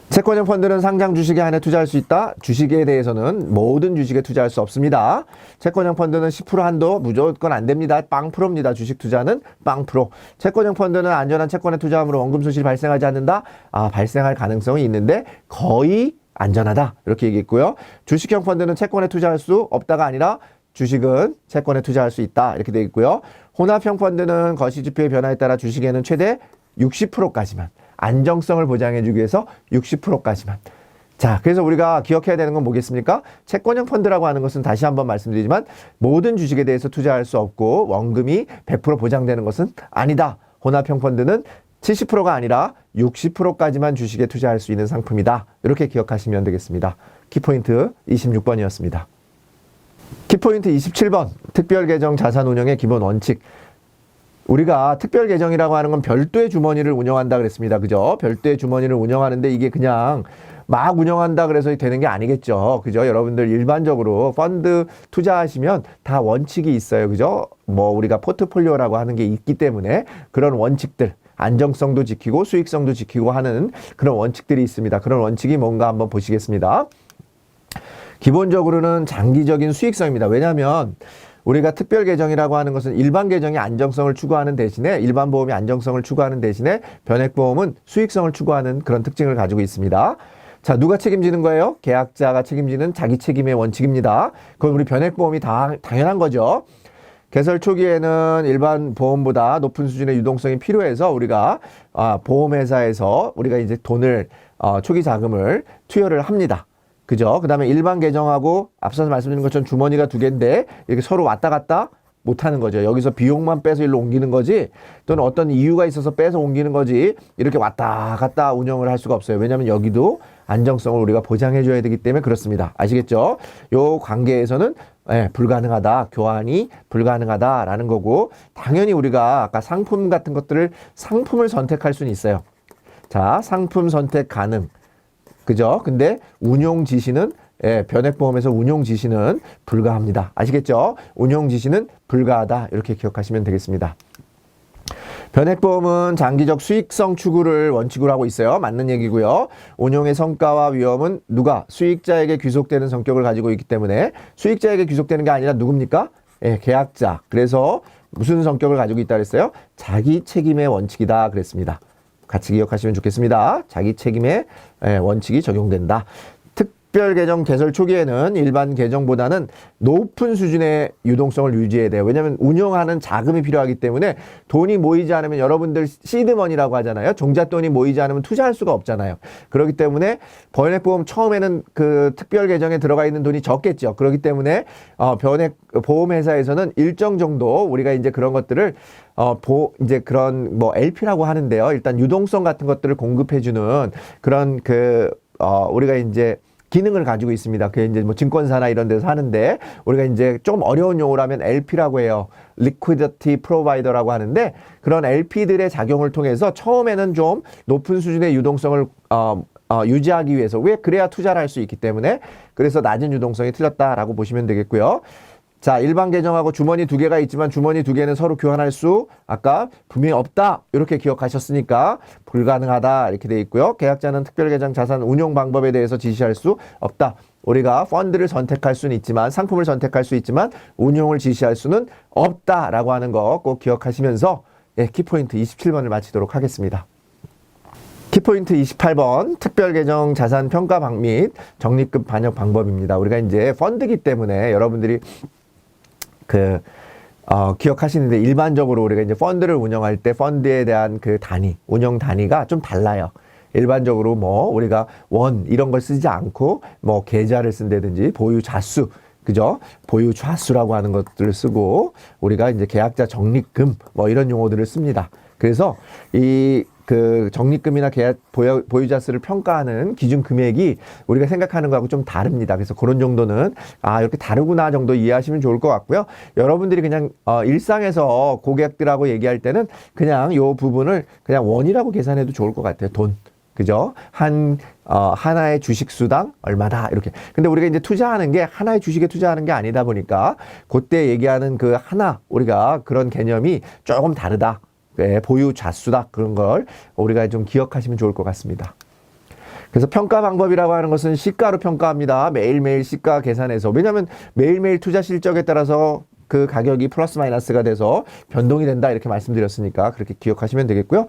A: 채권형 펀드는 상장 주식에 한해 투자할 수 있다. 주식에 대해서는 모든 주식에 투자할 수 없습니다. 채권형 펀드는 10% 한도 무조건 안 됩니다. 빵 프로입니다. 주식 투자는 빵 프로. 채권형 펀드는 안전한 채권에 투자함으로 원금 손실이 발생하지 않는다. 발생할 가능성이 있는데 거의 안전하다, 이렇게 얘기했고요. 주식형 펀드는 채권에 투자할 수 없다가 아니라 주식은 채권에 투자할 수 있다, 이렇게 되어 있고요. 혼합형 펀드는 거시지표의 변화에 따라 주식에는 최대 60%까지만, 안정성을 보장해주기 위해서 60%까지만. 자, 그래서 우리가 기억해야 되는 건 뭐겠습니까? 채권형 펀드라고 하는 것은 다시 한번 말씀드리지만 모든 주식에 대해서 투자할 수 없고 원금이 100% 보장되는 것은 아니다. 혼합형 펀드는 70%가 아니라 60%까지만 주식에 투자할 수 있는 상품이다, 이렇게 기억하시면 되겠습니다. 키포인트 26번이었습니다. 키포인트 27번, 특별계정 자산운용의 기본 원칙. 우리가 특별계정이라고 하는 건 별도의 주머니를 운영한다 그랬습니다. 그죠? 별도의 주머니를 운영하는데 이게 그냥 막 운영한다 그래서 되는 게 아니겠죠. 그죠? 여러분들 일반적으로 펀드 투자하시면 다 원칙이 있어요. 그죠? 뭐 우리가 포트폴리오라고 하는 게 있기 때문에 그런 원칙들, 안정성도 지키고 수익성도 지키고 하는 그런 원칙들이 있습니다. 그런 원칙이 뭔가 한번 보시겠습니다. 기본적으로는 장기적인 수익성입니다. 왜냐하면 우리가 특별 계정이라고 하는 것은 일반 계정이 안정성을 추구하는 대신에, 일반 보험이 안정성을 추구하는 대신에 변액 보험은 수익성을 추구하는 그런 특징을 가지고 있습니다. 자, 누가 책임지는 거예요? 계약자가 책임지는 자기 책임의 원칙입니다. 그건 우리 변액 보험이 당연한 거죠. 개설 초기에는 일반 보험보다 높은 수준의 유동성이 필요해서 우리가 보험회사에서 우리가 이제 돈을 초기 자금을 투여를 합니다. 그죠? 그 다음에 일반 계정하고 앞서서 말씀드린 것처럼 주머니가 두 개인데 이렇게 서로 왔다 갔다 못하는 거죠. 여기서 비용만 빼서 일로 옮기는 거지, 또는 어떤 이유가 있어서 빼서 옮기는 거지, 이렇게 왔다 갔다 운영을 할 수가 없어요. 왜냐하면 여기도 안정성을 우리가 보장해 줘야 되기 때문에 그렇습니다. 아시겠죠? 요 관계에서는 불가능하다, 교환이 불가능하다라는 거고, 당연히 우리가 아까 상품 같은 것들을 상품을 선택할 수는 있어요. 자, 상품 선택 가능. 그죠? 근데 운용 지시는 변액보험에서 운용 지시는 불가합니다. 아시겠죠? 운용 지시는 불가하다, 이렇게 기억하시면 되겠습니다. 변액보험은 장기적 수익성 추구를 원칙으로 하고 있어요. 맞는 얘기고요. 운용의 성과와 위험은 누가? 수익자에게 귀속되는 성격을 가지고 있기 때문에, 수익자에게 귀속되는 게 아니라 누굽니까? 계약자. 그래서 무슨 성격을 가지고 있다 그랬어요? 자기 책임의 원칙이다 그랬습니다. 같이 기억하시면 좋겠습니다. 자기 책임의 원칙이 적용된다. 특별 계정 개설 초기에는 일반 계정보다는 높은 수준의 유동성을 유지해야 돼요. 왜냐하면 운영하는 자금이 필요하기 때문에 돈이 모이지 않으면 여러분들 시드머니라고 하잖아요. 종잣돈이 모이지 않으면 투자할 수가 없잖아요. 그렇기 때문에 변액보험 처음에는 그 특별 계정에 들어가 있는 돈이 적겠죠. 그렇기 때문에 변액보험회사에서는 일정 정도 우리가 이제 그런 것들을 이제 그런 뭐 LP라고 하는데요. 일단 유동성 같은 것들을 공급해주는 그런 우리가 이제 기능을 가지고 있습니다. 그게 이제 뭐 증권사나 이런 데서 하는데 우리가 이제 좀 어려운 용어로 하면 LP라고 해요. Liquidity Provider라고 하는데 그런 LP들의 작용을 통해서 처음에는 좀 높은 수준의 유동성을 유지하기 위해서 왜 그래야 투자를 할 수 있기 때문에 그래서 낮은 유동성이 틀렸다라고 보시면 되겠고요. 자, 일반 계정하고 주머니 두 개가 있지만 주머니 두 개는 서로 교환할 수 아까 분명히 없다 이렇게 기억하셨으니까 불가능하다 이렇게 돼 있고요. 계약자는 특별계정 자산 운용 방법에 대해서 지시할 수 없다. 우리가 펀드를 선택할 수는 있지만 상품을 선택할 수 있지만 운용을 지시할 수는 없다라고 하는 거 꼭 기억하시면서 키포인트 27번을 마치도록 하겠습니다. 키포인트 28번 특별계정 자산 평가 및 적립금 반영 방법입니다. 우리가 이제 펀드기 때문에 여러분들이 기억하시는데 일반적으로 우리가 이제 펀드를 운영할 때 펀드에 대한 그 운영 단위가 좀 달라요. 일반적으로 뭐 우리가 원 이런 걸 쓰지 않고 뭐 계좌를 쓴다든지 보유 자수 그죠? 보유 좌수라고 하는 것들을 쓰고 우리가 이제 계약자 적립금 뭐 이런 용어들을 씁니다. 그래서 적립금이나 보유자수를 평가하는 기준 금액이 우리가 생각하는 거하고 좀 다릅니다. 그래서 그런 정도는 이렇게 다르구나 정도 이해하시면 좋을 것 같고요. 여러분들이 그냥 일상에서 고객들하고 얘기할 때는 그냥 요 부분을 그냥 원이라고 계산해도 좋을 것 같아요. 돈. 그죠? 하나의 주식 수당 얼마다 이렇게. 근데 우리가 이제 투자하는 게 하나의 주식에 투자하는 게 아니다 보니까 그때 얘기하는 우리가 그런 개념이 조금 다르다. 보유 좌수다 그런 걸 우리가 좀 기억하시면 좋을 것 같습니다. 그래서 평가 방법이라고 하는 것은 시가로 평가합니다. 매일매일 시가 계산해서. 왜냐하면 매일매일 투자 실적에 따라서 그 가격이 플러스 마이너스가 돼서 변동이 된다 이렇게 말씀드렸으니까 그렇게 기억하시면 되겠고요.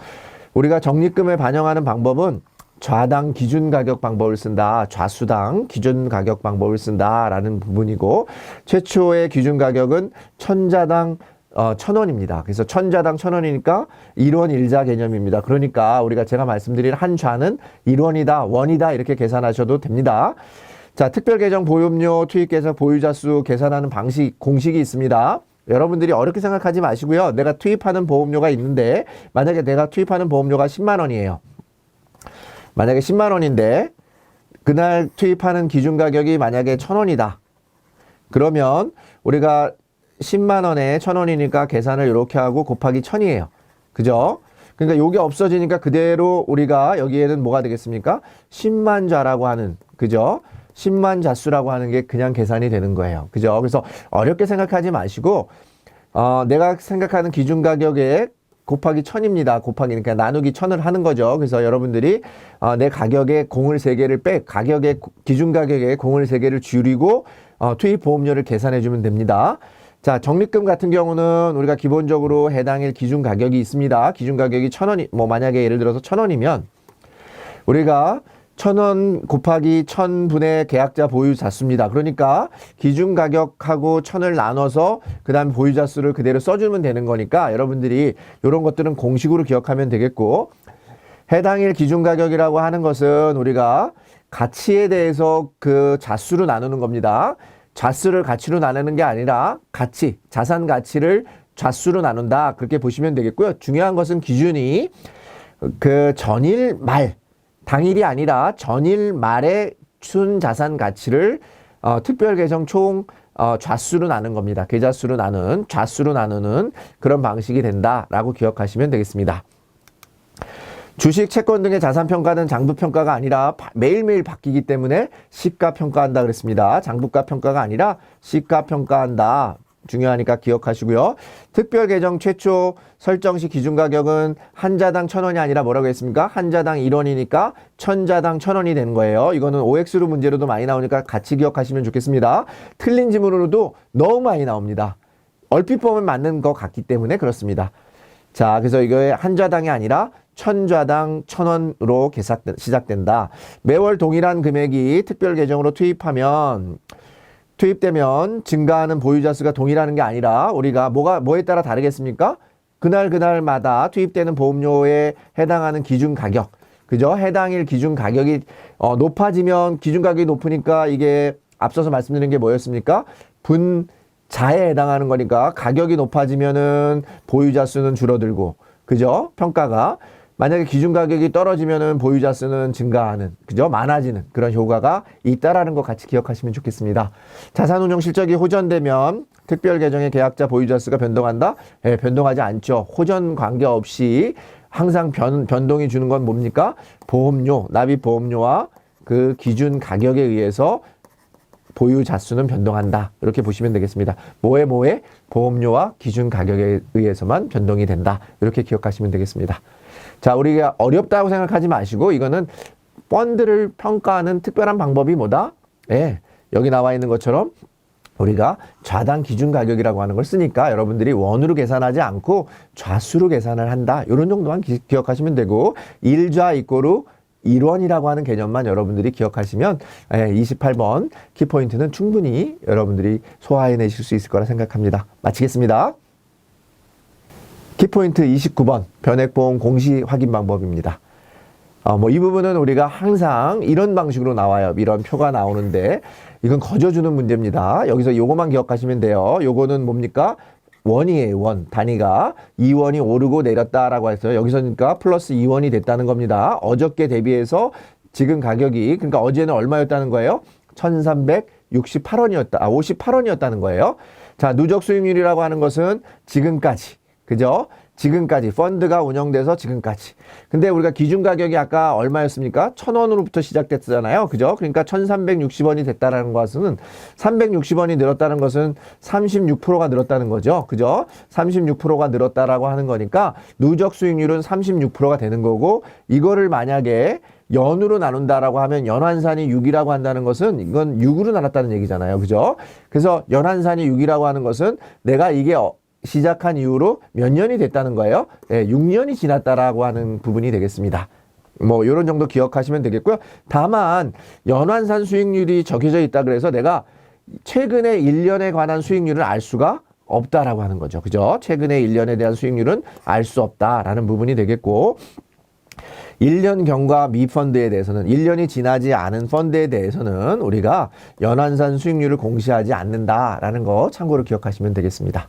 A: 우리가 적립금을 반영하는 방법은 좌당 기준 가격 방법을 쓴다. 좌수당 기준 가격 방법을 쓴다라는 부분이고 최초의 기준 가격은 천자당 1,000원입니다. 그래서 천자당 1,000원이니까 1원 1자 개념입니다. 그러니까 우리가 제가 말씀드린 한 좌는 1원이다, 원이다 이렇게 계산하셔도 됩니다. 자, 특별계정 보험료 투입계좌 보유자수 계산하는 공식이 있습니다. 여러분들이 어렵게 생각하지 마시고요. 내가 투입하는 보험료가 있는데 만약에 내가 투입하는 보험료가 10만 원이에요. 만약에 10만 원인데 그날 투입하는 기준 가격이 만약에 1,000원이다. 그러면 우리가 10만 원에 1,000원이니까 계산을 이렇게 하고 곱하기 1,000이에요. 그죠? 그러니까 요게 없어지니까 그대로 우리가 여기에는 뭐가 되겠습니까? 10만 자라고 하는, 그죠? 10만 자수라고 하는 게 그냥 계산이 되는 거예요. 그죠? 그래서 어렵게 생각하지 마시고, 내가 생각하는 기준 가격에 곱하기 1,000입니다. 그러니까 나누기 1,000을 하는 거죠. 그래서 여러분들이 내 가격에 공을 3개를 기준 가격에 공을 3개를 줄이고 투입 보험료를 계산해 주면 됩니다. 자, 적립금 같은 경우는 우리가 기본적으로 해당일 기준 가격이 있습니다. 기준 가격이 1,000원이, 만약에 예를 들어서 1,000원이면 우리가 1,000원 곱하기 1,000분의 계약자 보유자 수입니다. 그러니까 기준 가격하고 1,000을 나눠서 그 다음에 보유자 수를 그대로 써주면 되는 거니까 여러분들이 이런 것들은 공식으로 기억하면 되겠고 해당일 기준 가격이라고 하는 것은 우리가 가치에 대해서 그 자수로 나누는 겁니다. 좌수를 가치로 나누는 게 아니라 자산 가치를 좌수로 나눈다. 그렇게 보시면 되겠고요. 중요한 것은 기준이 그 전일 말, 당일이 아니라 전일 말의 순자산 가치를 특별계정 총 좌수로 나눈 겁니다. 계좌수로 좌수로 나누는 그런 방식이 된다라고 기억하시면 되겠습니다. 주식, 채권 등의 자산평가는 장부평가가 아니라 매일매일 바뀌기 때문에 시가평가한다 그랬습니다. 장부가평가가 아니라 시가평가한다. 중요하니까 기억하시고요. 특별계정 최초 설정 시 기준가격은 한 자당 1,000원이 아니라 뭐라고 했습니까? 한 자당 1원이니까 1,000자당 1,000원이 되는 거예요. 이거는 OX로 문제로도 많이 나오니까 같이 기억하시면 좋겠습니다. 틀린 지문으로도 너무 많이 나옵니다. 얼핏 보면 맞는 것 같기 때문에 그렇습니다. 자, 그래서 이거에 한 자당이 아니라 1000좌당 1000원으로 시작된다. 매월 동일한 금액이 특별 계정으로 투입되면 증가하는 보유자 수가 동일하는 게 아니라 우리가 뭐에 따라 다르겠습니까? 그날마다 투입되는 보험료에 해당하는 기준 가격, 그죠? 해당일 기준 가격이 높아지면 기준 가격이 높으니까 이게 앞서서 말씀드린 게 뭐였습니까? 분자에 해당하는 거니까 가격이 높아지면은 보유자 수는 줄어들고, 그죠? 평가가 만약에 기준 가격이 떨어지면은 보유자 수는 증가하는, 그죠? 많아지는 그런 효과가 있다라는 거 같이 기억하시면 좋겠습니다. 자산운용 실적이 호전되면 특별 계정의 계약자 보유자 수가 변동한다? 예, 변동하지 않죠. 호전 관계없이 항상 변동이 주는 건 뭡니까? 보험료, 납입 보험료와 그 기준 가격에 의해서 보유자 수는 변동한다. 이렇게 보시면 되겠습니다. 뭐에? 보험료와 기준 가격에 의해서만 변동이 된다. 이렇게 기억하시면 되겠습니다. 자, 우리가 어렵다고 생각하지 마시고 이거는 펀드를 평가하는 특별한 방법이 뭐다? 예, 여기 나와 있는 것처럼 우리가 좌당 기준 가격이라고 하는 걸 쓰니까 여러분들이 원으로 계산하지 않고 좌수로 계산을 한다. 이런 정도만 기억하시면 되고 1좌 이꼬르 1원이라고 하는 개념만 여러분들이 기억하시면 28번 키포인트는 충분히 여러분들이 소화해내실 수 있을 거라 생각합니다. 마치겠습니다. 키포인트 29번 변액보험 공시 확인 방법입니다. 이 부분은 우리가 항상 이런 방식으로 나와요. 이런 표가 나오는데 이건 거저주는 문제입니다. 여기서 요거만 기억하시면 돼요. 요거는 뭡니까? 원이에요. 원. 단위가 2원이 오르고 내렸다라고 했어요. 여기서니까 플러스 2원이 됐다는 겁니다. 어저께 대비해서 지금 가격이, 그러니까 어제는 얼마였다는 거예요? 1368원이었다. 58원이었다는 거예요. 자, 누적 수익률이라고 하는 것은 지금까지, 그죠? 지금까지 펀드가 운영돼서 지금까지. 근데 우리가 기준 가격이 아까 얼마였습니까? 1000원으로부터 시작됐잖아요. 그죠? 그러니까 1360원이 됐다라는 것은 360원이 늘었다는 것은 36%가 늘었다는 거죠. 그죠? 36%가 늘었다라고 하는 거니까 누적 수익률은 36%가 되는 거고, 이거를 만약에 연으로 나눈다라고 하면 연환산이 6이라고 한다는 것은 이건 6으로 나눴다는 얘기잖아요. 그죠? 그래서 연환산이 6이라고 하는 것은 내가 이게 시작한 이후로 몇 년이 됐다는 거예요. 6년이 지났다라고 하는 부분이 되겠습니다. 이런 정도 기억하시면 되겠고요. 다만 연환산 수익률이 적혀져 있다 그래서 내가 최근에 1년에 관한 수익률을 알 수가 없다라고 하는 거죠. 그죠? 최근에 1년에 대한 수익률은 알 수 없다라는 부분이 되겠고, 1년 경과 미펀드에 대해서는 1년이 지나지 않은 펀드에 대해서는 우리가 연환산 수익률을 공시하지 않는다라는 거 참고로 기억하시면 되겠습니다.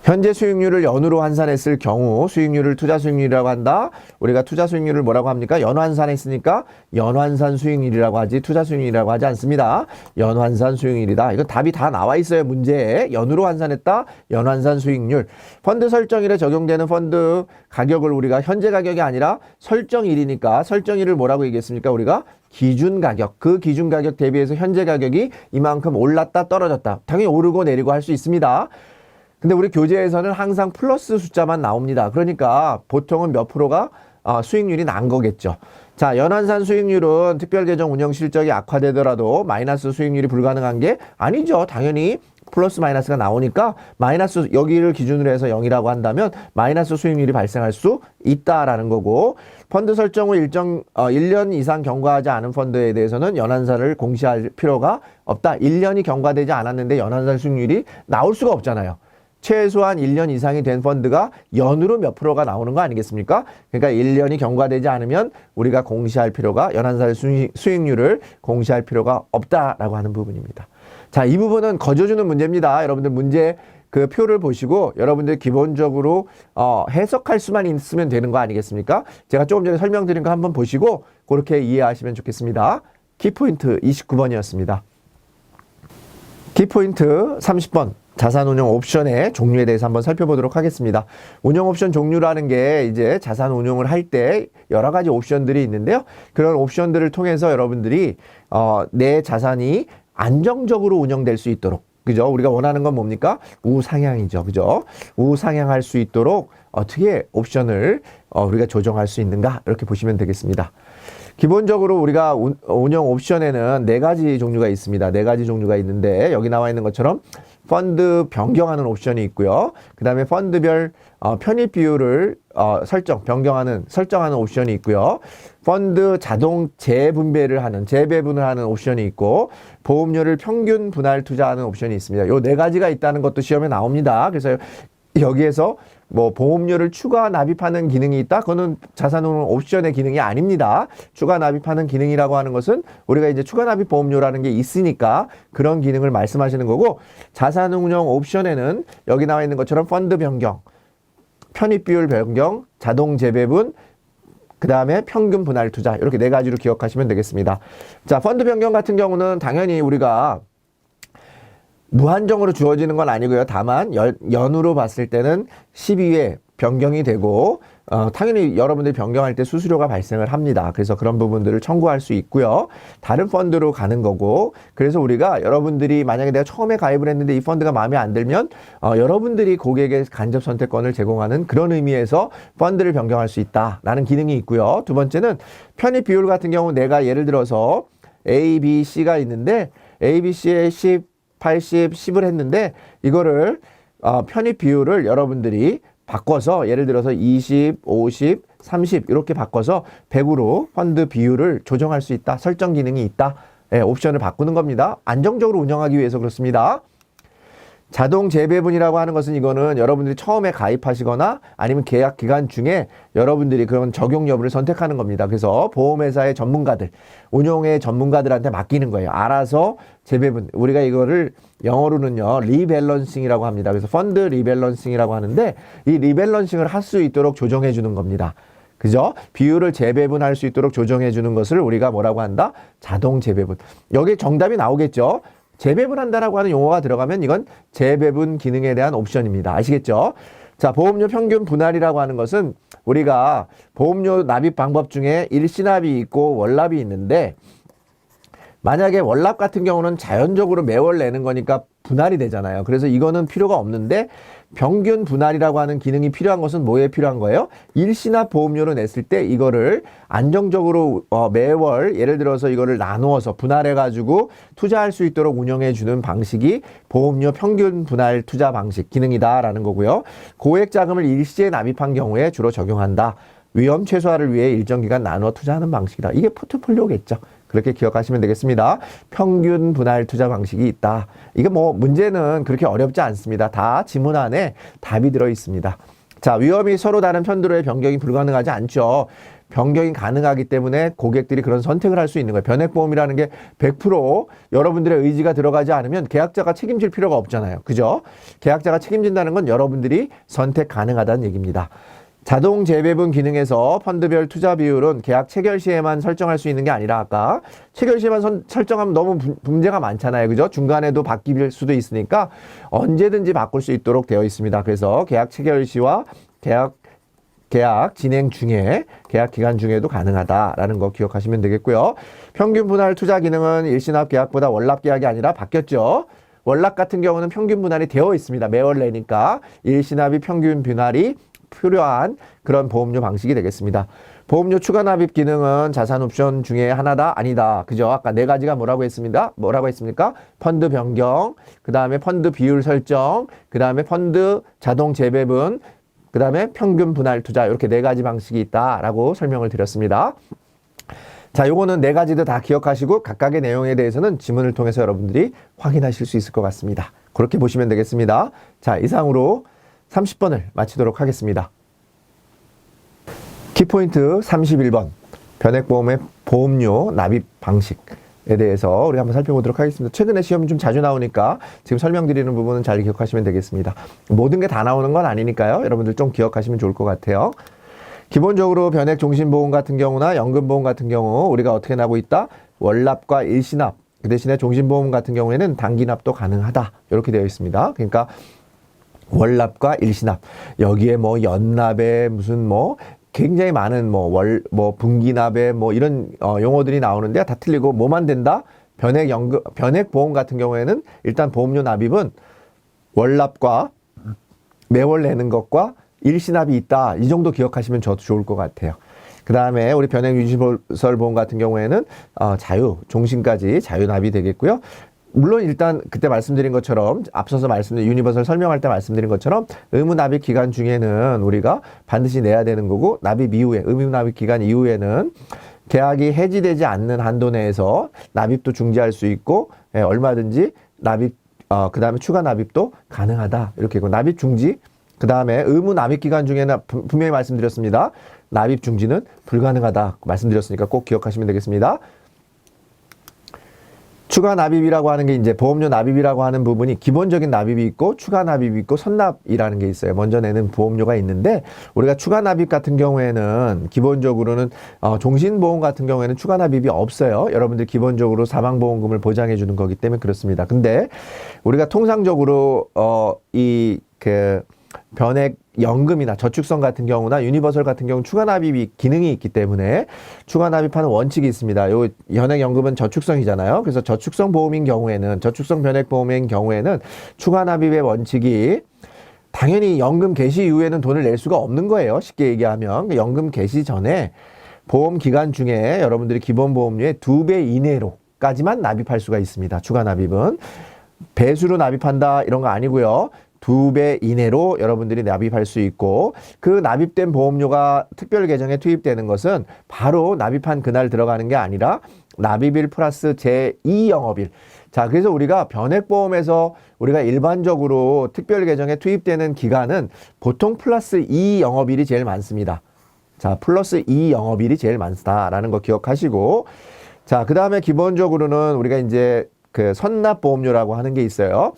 A: 현재 수익률을 연으로 환산했을 경우 수익률을 투자 수익률이라고 한다. 우리가 투자 수익률을 뭐라고 합니까? 연환산했으니까 연환산 수익률이라고 하지 투자 수익률이라고 하지 않습니다. 연환산 수익률이다. 이거 답이 다 나와 있어요. 문제에. 연으로 환산했다. 연환산 수익률. 펀드 설정일에 적용되는 펀드 가격을 우리가 현재 가격이 아니라 설정일이니까 설정일을 뭐라고 얘기했습니까? 우리가 기준 가격. 그 기준 가격 대비해서 현재 가격이 이만큼 올랐다 떨어졌다. 당연히 오르고 내리고 할 수 있습니다. 근데 우리 교재에서는 항상 플러스 숫자만 나옵니다. 그러니까 보통은 몇 프로가 수익률이 난 거겠죠. 자, 연환산 수익률은 특별계정 운영 실적이 악화되더라도 마이너스 수익률이 불가능한 게 아니죠. 당연히 플러스 마이너스가 나오니까 마이너스 여기를 기준으로 해서 0이라고 한다면 마이너스 수익률이 발생할 수 있다라는 거고, 펀드 설정 후 1년 이상 경과하지 않은 펀드에 대해서는 연환산을 공시할 필요가 없다. 1년이 경과되지 않았는데 연환산 수익률이 나올 수가 없잖아요. 최소한 1년 이상이 된 펀드가 연으로 몇 프로가 나오는 거 아니겠습니까? 그러니까 1년이 경과되지 않으면 우리가 공시할 필요가, 연환산 수익률을 공시할 필요가 없다라고 하는 부분입니다. 자, 이 부분은 거저주는 문제입니다. 여러분들 문제 그 표를 보시고 여러분들 기본적으로 해석할 수만 있으면 되는 거 아니겠습니까? 제가 조금 전에 설명드린 거 한번 보시고 그렇게 이해하시면 좋겠습니다. 키포인트 29번이었습니다. 키포인트 30번. 자산운용 옵션의 종류에 대해서 한번 살펴보도록 하겠습니다. 운용 옵션 종류라는 게 이제 자산 운용을 할 때 여러 가지 옵션들이 있는데요. 그런 옵션들을 통해서 여러분들이 내 자산이 안정적으로 운영될 수 있도록, 그죠? 우리가 원하는 건 뭡니까? 우상향이죠. 그죠? 우상향할 수 있도록 어떻게 옵션을 우리가 조정할 수 있는가? 이렇게 보시면 되겠습니다. 기본적으로 우리가 운영 옵션에는 4가지 종류가 있습니다. 4가지 종류가 있는데 여기 나와 있는 것처럼 펀드 변경하는 옵션이 있고요. 그 다음에 펀드별 편입 비율을 설정하는 옵션이 있고요. 펀드 자동 재배분을 하는 옵션이 있고, 보험료를 평균 분할 투자하는 옵션이 있습니다. 요 네 가지가 있다는 것도 시험에 나옵니다. 그래서 여기에서 뭐 보험료를 추가 납입하는 기능이 있다? 그거는 자산운용 옵션의 기능이 아닙니다. 추가 납입하는 기능이라고 하는 것은 우리가 이제 추가 납입 보험료라는 게 있으니까 그런 기능을 말씀하시는 거고, 자산운용 옵션에는 여기 나와 있는 것처럼 펀드 변경, 편입 비율 변경, 자동 재배분, 그 다음에 평균 분할 투자, 이렇게 네 가지로 기억하시면 되겠습니다. 자, 펀드 변경 같은 경우는 당연히 우리가 무한정으로 주어지는 건 아니고요. 다만 연으로 봤을 때는 12회 변경이 되고, 당연히 여러분들이 변경할 때 수수료가 발생을 합니다. 그래서 그런 부분들을 청구할 수 있고요. 다른 펀드로 가는 거고, 그래서 우리가 여러분들이 만약에 내가 처음에 가입을 했는데 이 펀드가 마음에 안 들면 여러분들이 고객의 간접 선택권을 제공하는 그런 의미에서 펀드를 변경할 수 있다라는 기능이 있고요. 두 번째는 편입 비율 같은 경우, 내가 예를 들어서 A, B, C가 있는데 A, B, C의 10, 80, 10을 했는데 이거를 편입 비율을 여러분들이 바꿔서 예를 들어서 20, 50, 30 이렇게 바꿔서 100으로 펀드 비율을 조정할 수 있다. 설정 기능이 있다. 예, 옵션을 바꾸는 겁니다. 안정적으로 운영하기 위해서 그렇습니다. 자동 재배분이라고 하는 것은, 이거는 여러분들이 처음에 가입하시거나 아니면 계약 기간 중에 여러분들이 그런 적용 여부를 선택하는 겁니다. 그래서 보험회사의 전문가들, 운용의 전문가들한테 맡기는 거예요. 알아서 재배분, 우리가 이거를 영어로는요 리밸런싱이라고 합니다. 그래서 펀드 리밸런싱이라고 하는데, 이 리밸런싱을 할 수 있도록 조정해 주는 겁니다. 그죠? 비율을 재배분할 수 있도록 조정해 주는 것을 우리가 뭐라고 한다? 자동 재배분. 여기 정답이 나오겠죠? 재배분한다라고 하는 용어가 들어가면 이건 재배분 기능에 대한 옵션입니다. 아시겠죠? 자, 보험료 평균 분할이라고 하는 것은 우리가 보험료 납입 방법 중에 일시납이 있고 월납이 있는데, 만약에 월납 같은 경우는 자연적으로 매월 내는 거니까 분할이 되잖아요. 그래서 이거는 필요가 없는데, 평균 분할이라고 하는 기능이 필요한 것은 뭐에 필요한 거예요? 일시납 보험료를 냈을 때 이거를 안정적으로 매월 예를 들어서 이거를 나누어서 분할해 가지고 투자할 수 있도록 운영해 주는 방식이 보험료 평균 분할 투자 방식 기능이다라는 거고요. 고액 자금을 일시에 납입한 경우에 주로 적용한다. 위험 최소화를 위해 일정 기간 나누어 투자하는 방식이다. 이게 포트폴리오겠죠. 그렇게 기억하시면 되겠습니다. 평균 분할 투자 방식이 있다. 이게 뭐 문제는 그렇게 어렵지 않습니다. 다 지문 안에 답이 들어 있습니다. 자, 위험이 서로 다른 펀드로의 변경이 불가능하지 않죠. 변경이 가능하기 때문에 고객들이 그런 선택을 할 수 있는 거예요. 변액보험이라는 게 100% 여러분들의 의지가 들어가지 않으면 계약자가 책임질 필요가 없잖아요. 그죠? 계약자가 책임진다는 건 여러분들이 선택 가능하다는 얘기입니다. 자동 재배분 기능에서 펀드별 투자 비율은 계약 체결 시에만 설정할 수 있는 게 아니라, 아까 체결 시에만 설정하면 너무 문제가 많잖아요. 그죠? 중간에도 바뀔 수도 있으니까 언제든지 바꿀 수 있도록 되어 있습니다. 그래서 계약 체결 시와 계약 진행 중에, 계약 기간 중에도 가능하다라는 거 기억하시면 되겠고요. 평균 분할 투자 기능은 일시납 계약보다 월납 계약이 아니라 바뀌었죠. 월납 같은 경우는 평균 분할이 되어 있습니다. 매월 내니까. 일시납이 평균 분할이 필요한 그런 보험료 방식이 되겠습니다. 보험료 추가 납입 기능은 자산 옵션 중에 하나다? 아니다. 그죠? 아까 네 가지가 뭐라고 했습니다? 뭐라고 했습니까? 펀드 변경, 그 다음에 펀드 비율 설정, 그 다음에 펀드 자동 재배분, 그 다음에 평균 분할 투자, 이렇게 네 가지 방식이 있다라고 설명을 드렸습니다. 자, 요거는 네 가지도 다 기억하시고 각각의 내용에 대해서는 지문을 통해서 여러분들이 확인하실 수 있을 것 같습니다. 그렇게 보시면 되겠습니다. 자, 이상으로 30번을 마치도록 하겠습니다. 키포인트 31번, 변액보험의 보험료 납입 방식에 대해서 우리 한번 살펴보도록 하겠습니다. 최근에 시험이 좀 자주 나오니까 지금 설명드리는 부분은 잘 기억하시면 되겠습니다. 모든 게 다 나오는 건 아니니까요. 여러분들 좀 기억하시면 좋을 것 같아요. 기본적으로 변액 종신보험 같은 경우나 연금보험 같은 경우 우리가 어떻게 나고 있다? 월납과 일시납, 그 대신에 종신보험 같은 경우에는 단기납도 가능하다. 이렇게 되어 있습니다. 그러니까 월납과 일시납, 여기에 뭐 연납에 무슨 뭐 굉장히 많은 뭐 분기납에 뭐 이런 용어들이 나오는데 다 틀리고, 뭐만 된다? 변액보험 같은 경우에는 일단 보험료 납입은 월납과 매월 내는 것과 일시납이 있다. 이 정도 기억하시면 저도 좋을 것 같아요. 그 다음에 우리 변액유지보험 같은 경우에는 종신까지 자유납이 되겠고요. 물론 일단 그때 말씀드린 것처럼 앞서서 말씀드린 유니버설 설명할 때 말씀드린 것처럼 의무 납입 기간 중에는 우리가 반드시 내야 되는 거고 납입 이후에 의무 납입 기간 이후에는 계약이 해지되지 않는 한도 내에서 납입도 중지할 수 있고 얼마든지 납입 그 다음에 추가 납입도 가능하다 이렇게 있고 납입 중지 그 다음에 의무 납입 기간 중에는 분명히 말씀드렸습니다. 납입 중지는 불가능하다 말씀드렸으니까 꼭 기억하시면 되겠습니다. 추가 납입이라고 하는 게 이제 보험료 납입이라고 하는 부분이 기본적인 납입이 있고 추가 납입이 있고 선납이라는 게 있어요. 먼저 내는 보험료가 있는데 우리가 추가 납입 같은 경우에는 기본적으로는 종신보험 같은 경우에는 추가 납입이 없어요. 여러분들 기본적으로 사망보험금을 보장해 주는 거기 때문에 그렇습니다. 근데 우리가 통상적으로 변액 연금이나 저축성 같은 경우나 유니버설 같은 경우 추가 납입이 기능이 있기 때문에 추가 납입하는 원칙이 있습니다. 요 변액 연금은 저축성이잖아요. 그래서 저축성 보험인 경우에는 저축성 변액 보험인 경우에는 추가 납입의 원칙이 당연히 연금 개시 이후에는 돈을 낼 수가 없는 거예요. 쉽게 얘기하면 연금 개시 전에 보험 기간 중에 여러분들이 기본 보험료의 2배 이내로까지만 납입할 수가 있습니다. 추가 납입은 배수로 납입한다 이런 거 아니고요. 2배 이내로 여러분들이 납입할 수 있고 그 납입된 보험료가 특별 계정에 투입되는 것은 바로 납입한 그날 들어가는 게 아니라 납입일 플러스 제2영업일. 자, 그래서 우리가 변액보험에서 우리가 일반적으로 특별 계정에 투입되는 기간은 보통 플러스 2영업일이 제일 많습니다. 자, 플러스 2영업일이 제일 많다라는 거 기억하시고 자, 그 다음에 기본적으로는 우리가 이제 그 선납보험료라고 하는 게 있어요.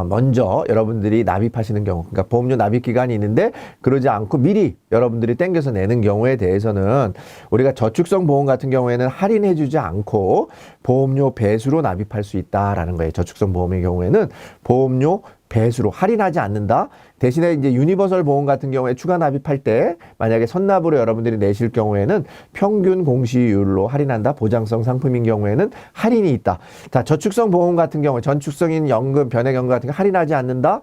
A: 먼저 여러분들이 납입하시는 경우, 그러니까 보험료 납입 기간이 있는데 그러지 않고 미리 여러분들이 땡겨서 내는 경우에 대해서는 우리가 저축성 보험 같은 경우에는 할인해 주지 않고 보험료 배수로 납입할 수 있다라는 거예요. 저축성 보험의 경우에는 보험료 배수로 할인하지 않는다. 대신에 이제 유니버설 보험 같은 경우에 추가 납입할 때 만약에 선납으로 여러분들이 내실 경우에는 평균 공시율로 할인한다. 보장성 상품인 경우에는 할인이 있다. 자, 저축성 보험 같은 경우에 전축성인 연금, 변액연금 같은 거 할인하지 않는다.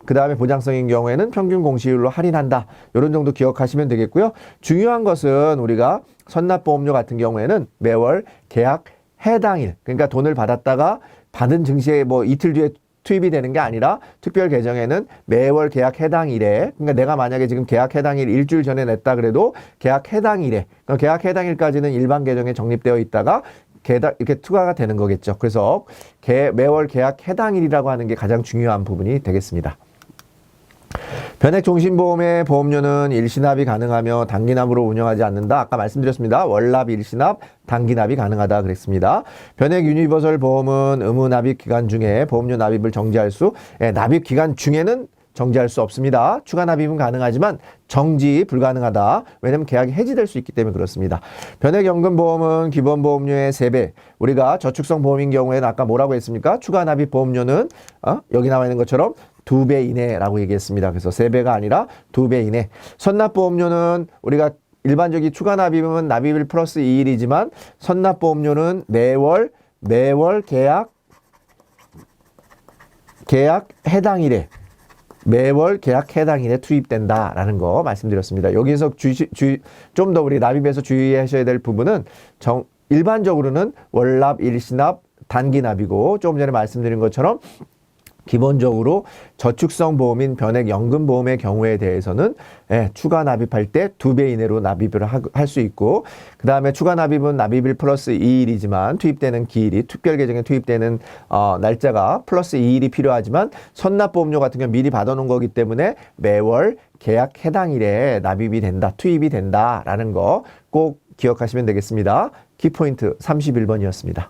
A: 그 다음에 보장성인 경우에는 평균 공시율로 할인한다. 이런 정도 기억하시면 되겠고요. 중요한 것은 우리가 선납보험료 같은 경우에는 매월 계약 해당일, 그러니까 돈을 받았다가 받은 증시에 뭐 이틀 뒤에 투입이 되는 게 아니라 특별 계정에는 매월 계약 해당일에, 그러니까 내가 만약에 지금 계약 해당일 일주일 전에 냈다 그래도 계약 해당일에, 그러니까 계약 해당일까지는 일반 계정에 적립되어 있다가 이렇게 투과가 되는 거겠죠. 그래서 매월 계약 해당일이라고 하는 게 가장 중요한 부분이 되겠습니다. 변액 종신보험의 보험료는 일시납이 가능하며 단기납으로 운영하지 않는다. 아까 말씀드렸습니다. 월납, 일시납, 단기납이 가능하다 그랬습니다. 변액 유니버설 보험은 의무 납입 기간 중에 보험료 납입을 정지할 납입 기간 중에는 정지할 수 없습니다. 추가 납입은 가능하지만 정지 불가능하다. 왜냐하면 계약이 해지될 수 있기 때문에 그렇습니다. 변액연금보험은 기본 보험료의 3배. 우리가 저축성 보험인 경우에는 아까 뭐라고 했습니까? 추가 납입 보험료는 여기 나와 있는 것처럼 2배 이내라고 얘기했습니다. 그래서 3배가 아니라 2배 이내. 선납보험료는 우리가 일반적인 추가 납입은 납입일 플러스 2일이지만 선납보험료는 매월 계약 해당일에 매월 계약 해당일에 투입된다라는 거 말씀드렸습니다. 여기서 좀 더 우리 납입에서 주의하셔야 될 부분은 일반적으로는 월납, 일시납, 단기납이고 조금 전에 말씀드린 것처럼 기본적으로 저축성 보험인 변액연금보험의 경우에 대해서는 추가 납입할 때 2배 이내로 납입을 할 수 있고 그 다음에 추가 납입은 납입일 플러스 2일이지만 투입되는 기일이 특별 계정에 투입되는 날짜가 플러스 2일이 필요하지만 선납보험료 같은 경우 미리 받아놓은 거기 때문에 매월 계약 해당일에 납입이 된다, 투입이 된다라는 거 꼭 기억하시면 되겠습니다. 키포인트 31번이었습니다.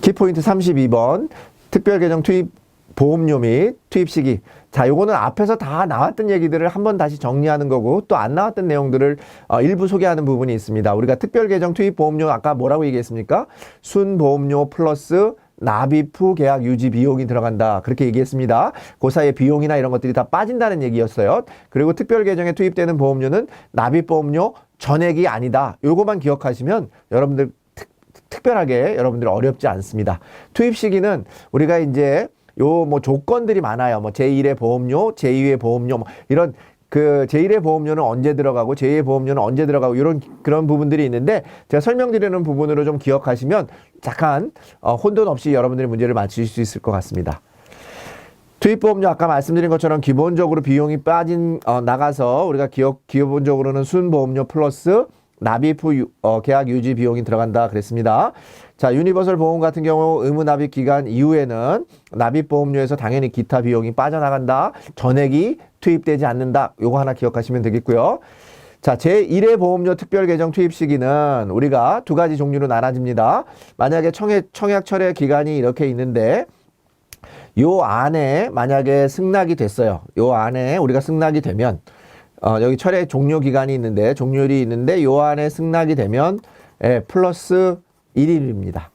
A: 키포인트 32번 특별계정 투입 보험료 및 투입 시기. 자, 요거는 앞에서 다 나왔던 얘기들을 한번 다시 정리하는 거고 또 안 나왔던 내용들을 일부 소개하는 부분이 있습니다. 우리가 특별계정 투입 보험료 아까 뭐라고 얘기했습니까? 순보험료 플러스 납입 후 계약 유지 비용이 들어간다. 그렇게 얘기했습니다. 그 사이에 비용이나 이런 것들이 다 빠진다는 얘기였어요. 그리고 특별계정에 투입되는 보험료는 납입 보험료 전액이 아니다. 요거만 기억하시면 여러분들 특별하게 여러분들 어렵지 않습니다. 투입 시기는 우리가 이제 요 뭐 조건들이 많아요. 뭐 제1의 보험료, 제2의 보험료 뭐 이런 그 제1의 보험료는 언제 들어가고 제2의 보험료는 언제 들어가고 이런 그런 부분들이 있는데 제가 설명드리는 부분으로 좀 기억하시면 잠깐 혼돈 없이 여러분들이 문제를 맞추실 수 있을 것 같습니다. 투입보험료 아까 말씀드린 것처럼 기본적으로 비용이 나가서 우리가 기본적으로는 순보험료 플러스 납입 후 계약 유지 비용이 들어간다 그랬습니다. 자, 유니버설 보험 같은 경우 의무 납입 기간 이후에는 납입 보험료에서 당연히 기타 비용이 빠져나간다. 전액이 투입되지 않는다. 요거 하나 기억하시면 되겠고요. 자, 제1회 보험료 특별 계정 투입 시기는 우리가 두 가지 종류로 나눠집니다. 만약에 청약 철회 기간이 이렇게 있는데 요 안에 만약에 승낙이 됐어요. 요 안에 우리가 승낙이 되면 여기 철회 종료 기간이 있는데 종료일이 있는데 요 안에 승낙이 되면 플러스 1일입니다.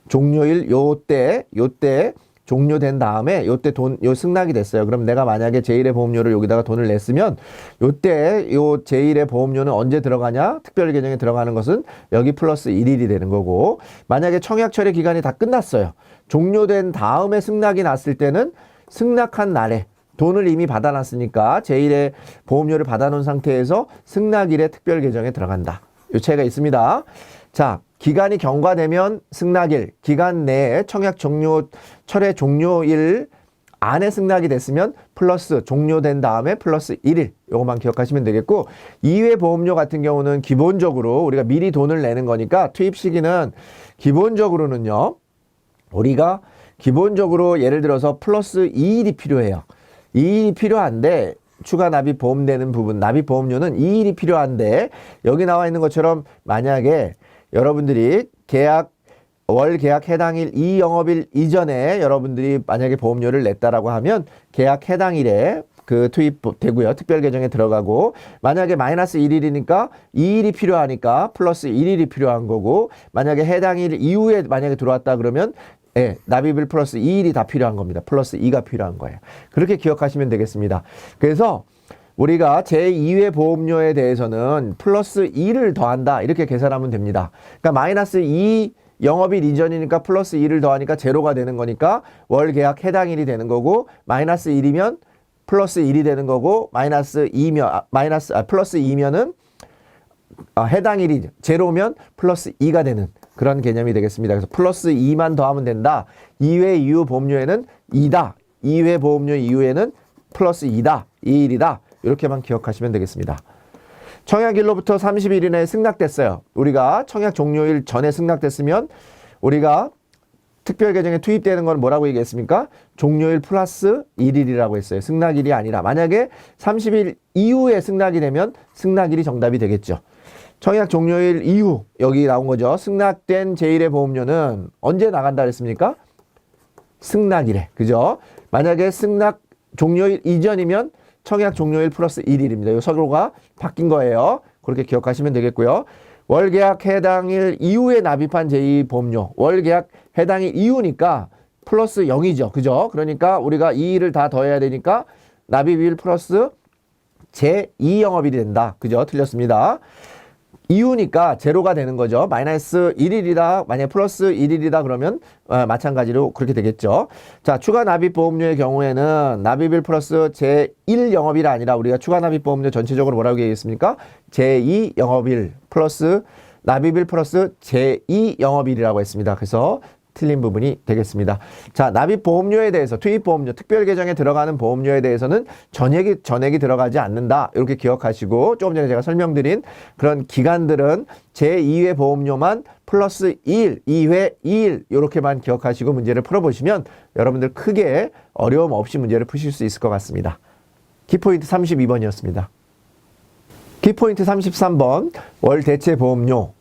A: 종료일 요때 종료된 다음에 요때 요 승낙이 됐어요. 그럼 내가 만약에 제1의 보험료를 여기다가 돈을 냈으면 요때 요 제1의 보험료는 언제 들어가냐? 특별 계정에 들어가는 것은 여기 플러스 1일이 되는 거고 만약에 청약 철회 기간이 다 끝났어요. 종료된 다음에 승낙이 났을 때는 승낙한 날에 돈을 이미 받아놨으니까 제1의 보험료를 받아놓은 상태에서 승낙일에 특별 계정에 들어간다. 이 차이가 있습니다. 자, 기간이 경과되면 승낙일, 기간 내에 청약 철회 종료일 안에 승낙이 됐으면 플러스 종료된 다음에 플러스 1일 요것만 기억하시면 되겠고 2회 보험료 같은 경우는 기본적으로 우리가 미리 돈을 내는 거니까 투입 시기는 기본적으로는요. 우리가 기본적으로 예를 들어서 플러스 2일이 필요해요. 2일이 필요한데 추가 납입 보험되는 부분 납입 보험료는 2일이 필요한데 여기 나와 있는 것처럼 만약에 여러분들이 월 계약 해당일 2영업일 이전에 여러분들이 만약에 보험료를 냈다라고 하면 계약 해당일에 그 투입되고요. 특별 계정에 들어가고 만약에 마이너스 1일이니까 2일이 필요하니까 플러스 1일이 필요한 거고 만약에 해당일 이후에 만약에 들어왔다 그러면 납입일 플러스 2일이 다 필요한 겁니다. 플러스 2가 필요한 거예요. 그렇게 기억하시면 되겠습니다. 그래서 우리가 제2회 보험료에 대해서는 플러스 2를 더한다. 이렇게 계산하면 됩니다. 그러니까 마이너스 2 영업일 이전이니까 플러스 2를 더하니까 제로가 되는 거니까 월 계약 해당일이 되는 거고 마이너스 1이면 플러스 1이 되는 거고 플러스 2면은 해당일이 제로면 플러스 2가 되는 그런 개념이 되겠습니다. 그래서 플러스 2만 더하면 된다. 2회 이후 보험료에는 2다. 2회 보험료 이후에는 플러스 2다. 2일이다. 이렇게만 기억하시면 되겠습니다. 청약일로부터 30일 이내에 승낙됐어요. 우리가 청약 종료일 전에 승낙됐으면 우리가 특별 계정에 투입되는 건 뭐라고 얘기했습니까? 종료일 플러스 1일이라고 했어요. 승낙일이 아니라 만약에 30일 이후에 승낙이 되면 승낙일이 정답이 되겠죠. 청약 종료일 이후 여기 나온 거죠. 승낙된 제1의 보험료는 언제 나간다 그랬습니까? 승낙일에. 그죠? 만약에 승낙 종료일 이전이면 청약 종료일 플러스 1일입니다. 이 서로가 바뀐 거예요. 그렇게 기억하시면 되겠고요. 월계약 해당일 이후에 납입한 제2보험료. 월계약 해당일 이후니까 플러스 0이죠. 그죠? 그러니까 우리가 2일을 다 더해야 되니까 납입일 플러스 제2영업일이 된다. 그죠? 틀렸습니다. 이후니까 제로가 되는 거죠. 마이너스 1일이다. 만약에 플러스 1일이다 그러면 마찬가지로 그렇게 되겠죠. 자, 추가 납입 보험료의 경우에는 납입일 플러스 제1 영업일이 아니라 우리가 추가 납입 보험료 전체적으로 뭐라고 얘기했습니까? 제2 영업일 플러스 납입일 플러스 제2 영업일이라고 했습니다. 그래서 틀린 부분이 되겠습니다. 자, 납입 보험료에 대해서 투입 보험료, 특별 계정에 들어가는 보험료에 대해서는 전액이 들어가지 않는다. 이렇게 기억하시고 조금 전에 제가 설명드린 그런 기간들은 제2회 보험료만 플러스 1, 2회 2일 이렇게만 기억하시고 문제를 풀어보시면 여러분들 크게 어려움 없이 문제를 푸실 수 있을 것 같습니다. 키포인트 32번이었습니다. 키포인트 33번 월 대체 보험료,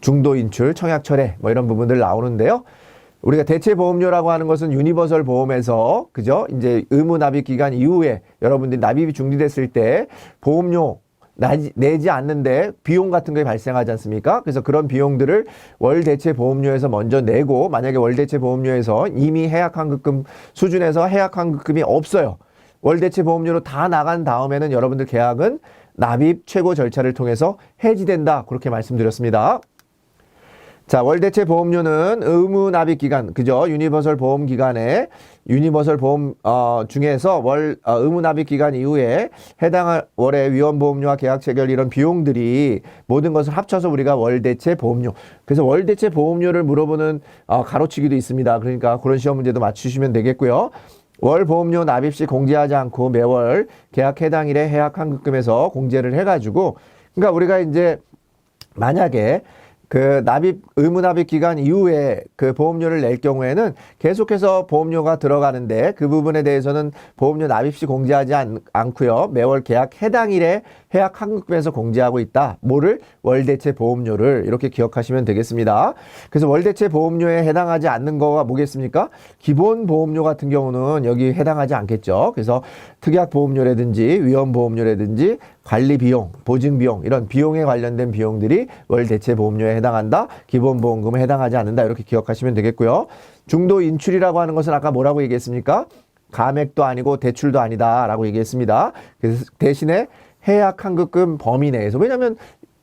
A: 중도 인출, 청약 철회 뭐 이런 부분들 나오는데요. 우리가 대체 보험료라고 하는 것은 유니버설 보험에서 그죠? 이제 의무 납입 기간 이후에 여러분들이 납입이 중지됐을 때 보험료 내지 않는데 비용 같은 게 발생하지 않습니까? 그래서 그런 비용들을 월 대체 보험료에서 먼저 내고 만약에 월 대체 보험료에서 이미 해약환급금 수준에서 해약환급금이 없어요. 월 대체 보험료로 다 나간 다음에는 여러분들 계약은 납입 최고 절차를 통해서 해지된다. 그렇게 말씀드렸습니다. 자, 월대체 보험료는 의무납입 기간, 그죠? 유니버설 보험 기간에 유니버설 보험 중에서 의무납입 기간 이후에 해당 월의 위험보험료와 계약 체결 이런 비용들이 모든 것을 합쳐서 우리가 월대체 보험료. 그래서 월대체 보험료를 물어보는 가로치기도 있습니다. 그러니까 그런 시험 문제도 맞추시면 되겠고요. 월 보험료 납입 시 공제하지 않고 매월 계약 해당일에 해약 환급금에서 공제를 해가지고, 그러니까 우리가 이제 만약에 그 의무 납입 기간 이후에 그 보험료를 낼 경우에는 계속해서 보험료가 들어가는데 그 부분에 대해서는 보험료 납입 시 공제하지 않고요. 매월 계약 해당일에 해약 환급금에서 공제하고 있다. 뭐를? 월대체 보험료를 이렇게 기억하시면 되겠습니다. 그래서 월대체 보험료에 해당하지 않는 거가 뭐겠습니까? 기본 보험료 같은 경우는 여기 해당하지 않겠죠. 그래서 특약 보험료라든지 위험 보험료라든지 관리 비용, 보증 비용 이런 비용에 관련된 비용들이 월대체 보험료에 해당한다. 기본 보험금에 해당하지 않는다. 이렇게 기억하시면 되겠고요. 중도 인출이라고 하는 것은 아까 뭐라고 얘기했습니까? 가맥도 아니고 대출도 아니다라고 얘기했습니다. 그래서 대신에 해약 환급금 범위 내에서, 왜냐하면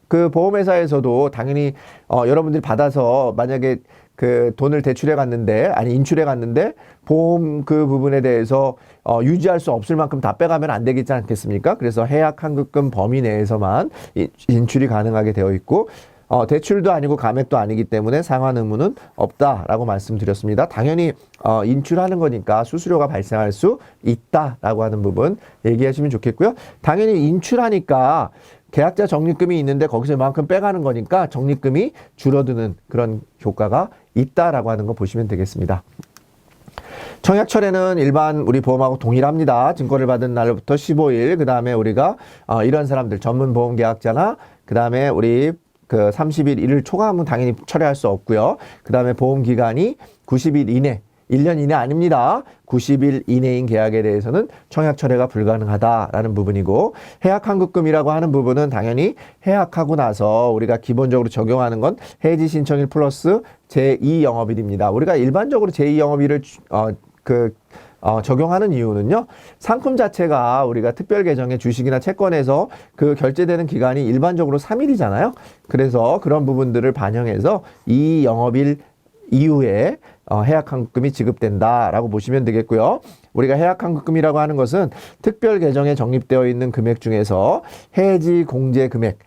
A: 그 보험회사에서도 당연히 여러분들이 받아서 만약에 그 돈을 대출해 갔는데 아니 인출해 갔는데 보험 그 부분에 대해서 유지할 수 없을 만큼 다 빼가면 안 되겠지 않겠습니까? 그래서 해약 환급금 범위 내에서만 인출이 가능하게 되어 있고 대출도 아니고 감액도 아니기 때문에 상환 의무는 없다라고 말씀드렸습니다. 당연히 인출하는 거니까 수수료가 발생할 수 있다라고 하는 부분 얘기하시면 좋겠고요. 당연히 인출하니까 계약자 적립금이 있는데 거기서 이만큼 빼가는 거니까 적립금이 줄어드는 그런 효과가 있다라고 하는 거 보시면 되겠습니다. 청약철에는 일반 우리 보험하고 동일합니다. 증권을 받은 날부터 15일, 그 다음에 우리가 이런 사람들 전문 보험 계약자나 그 다음에 우리 그 30일 일을 초과하면 당연히 철회할 수 없고요. 그 다음에 보험 기간이 90일 이내, 1년 이내 아닙니다. 90일 이내인 계약에 대해서는 청약 철회가 불가능하다라는 부분이고, 해약 환급금이라고 하는 부분은 당연히 해약하고 나서 우리가 기본적으로 적용하는 건 해지 신청일 플러스 제2 영업일입니다. 우리가 일반적으로 제2 영업일을 적용하는 이유는요, 상품 자체가 우리가 특별 계정의 주식이나 채권에서 그 결제되는 기간이 일반적으로 3일이잖아요. 그래서 그런 부분들을 반영해서 이 영업일 이후에 해약 환급금이 지급된다라고 보시면 되겠고요. 우리가 해약 환급금이라고 하는 것은 특별 계정에 적립되어 있는 금액 중에서 해지 공제 금액,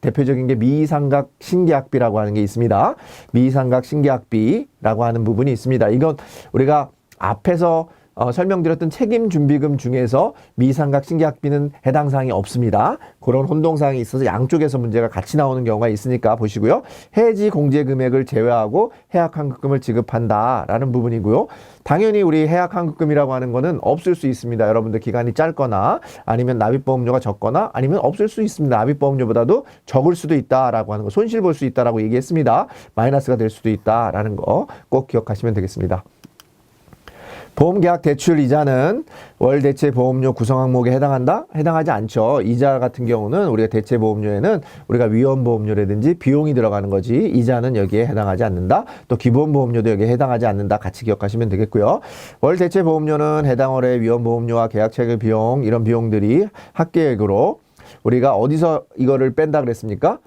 A: 대표적인 게 미상각 신계약비라고 하는 게 있습니다. 미상각 신계약비라고 하는 부분이 있습니다. 이건 우리가 앞에서 설명드렸던 책임준비금 중에서 미상각 신계약비는 해당 사항이 없습니다. 그런 혼동사항이 있어서 양쪽에서 문제가 같이 나오는 경우가 있으니까 보시고요. 해지 공제 금액을 제외하고 해약 환급금을 지급한다라는 부분이고요. 당연히 우리 해약 환급금이라고 하는 거는 없을 수 있습니다. 여러분들 기간이 짧거나 아니면 납입보험료가 적거나 아니면 없을 수 있습니다. 납입보험료보다도 적을 수도 있다라고 하는 거, 손실 볼 수 있다라고 얘기했습니다. 마이너스가 될 수도 있다라는 거 꼭 기억하시면 되겠습니다. 보험계약 대출 이자는 월대체 보험료 구성 항목에 해당한다? 해당하지 않죠. 이자 같은 경우는 우리가 대체 보험료에는 우리가 위험보험료라든지 비용이 들어가는 거지, 이자는 여기에 해당하지 않는다. 또 기본보험료도 여기에 해당하지 않는다. 같이 기억하시면 되겠고요. 월대체 보험료는 해당 월의 위험보험료와 계약체결 비용, 이런 비용들이 합계액으로 우리가 어디서 이거를 뺀다 그랬습니까?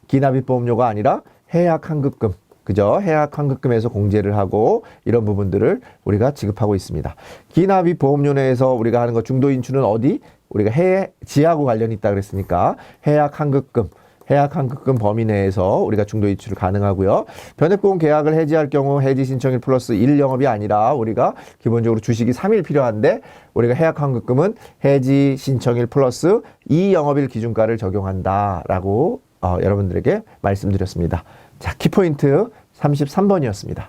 A: 기납입보험료가 아니라 해약 환급금, 그죠? 해약 환급금에서 공제를 하고 이런 부분들을 우리가 지급하고 있습니다. 기납입 보험료 내에서 우리가 하는 것 중도 인출은 어디? 우리가 해지하고 관련이 있다 그랬으니까 해약 환급금 범위 내에서 우리가 중도 인출을 가능하고요. 변액보험 계약을 해지할 경우 해지 신청일 플러스 1 영업이 아니라 우리가 기본적으로 주식이 3일 필요한데 우리가 해약 환급금은 해지 신청일 플러스 2 영업일 기준가를 적용한다라고 여러분들에게 말씀드렸습니다. 자, 키포인트 33번이었습니다.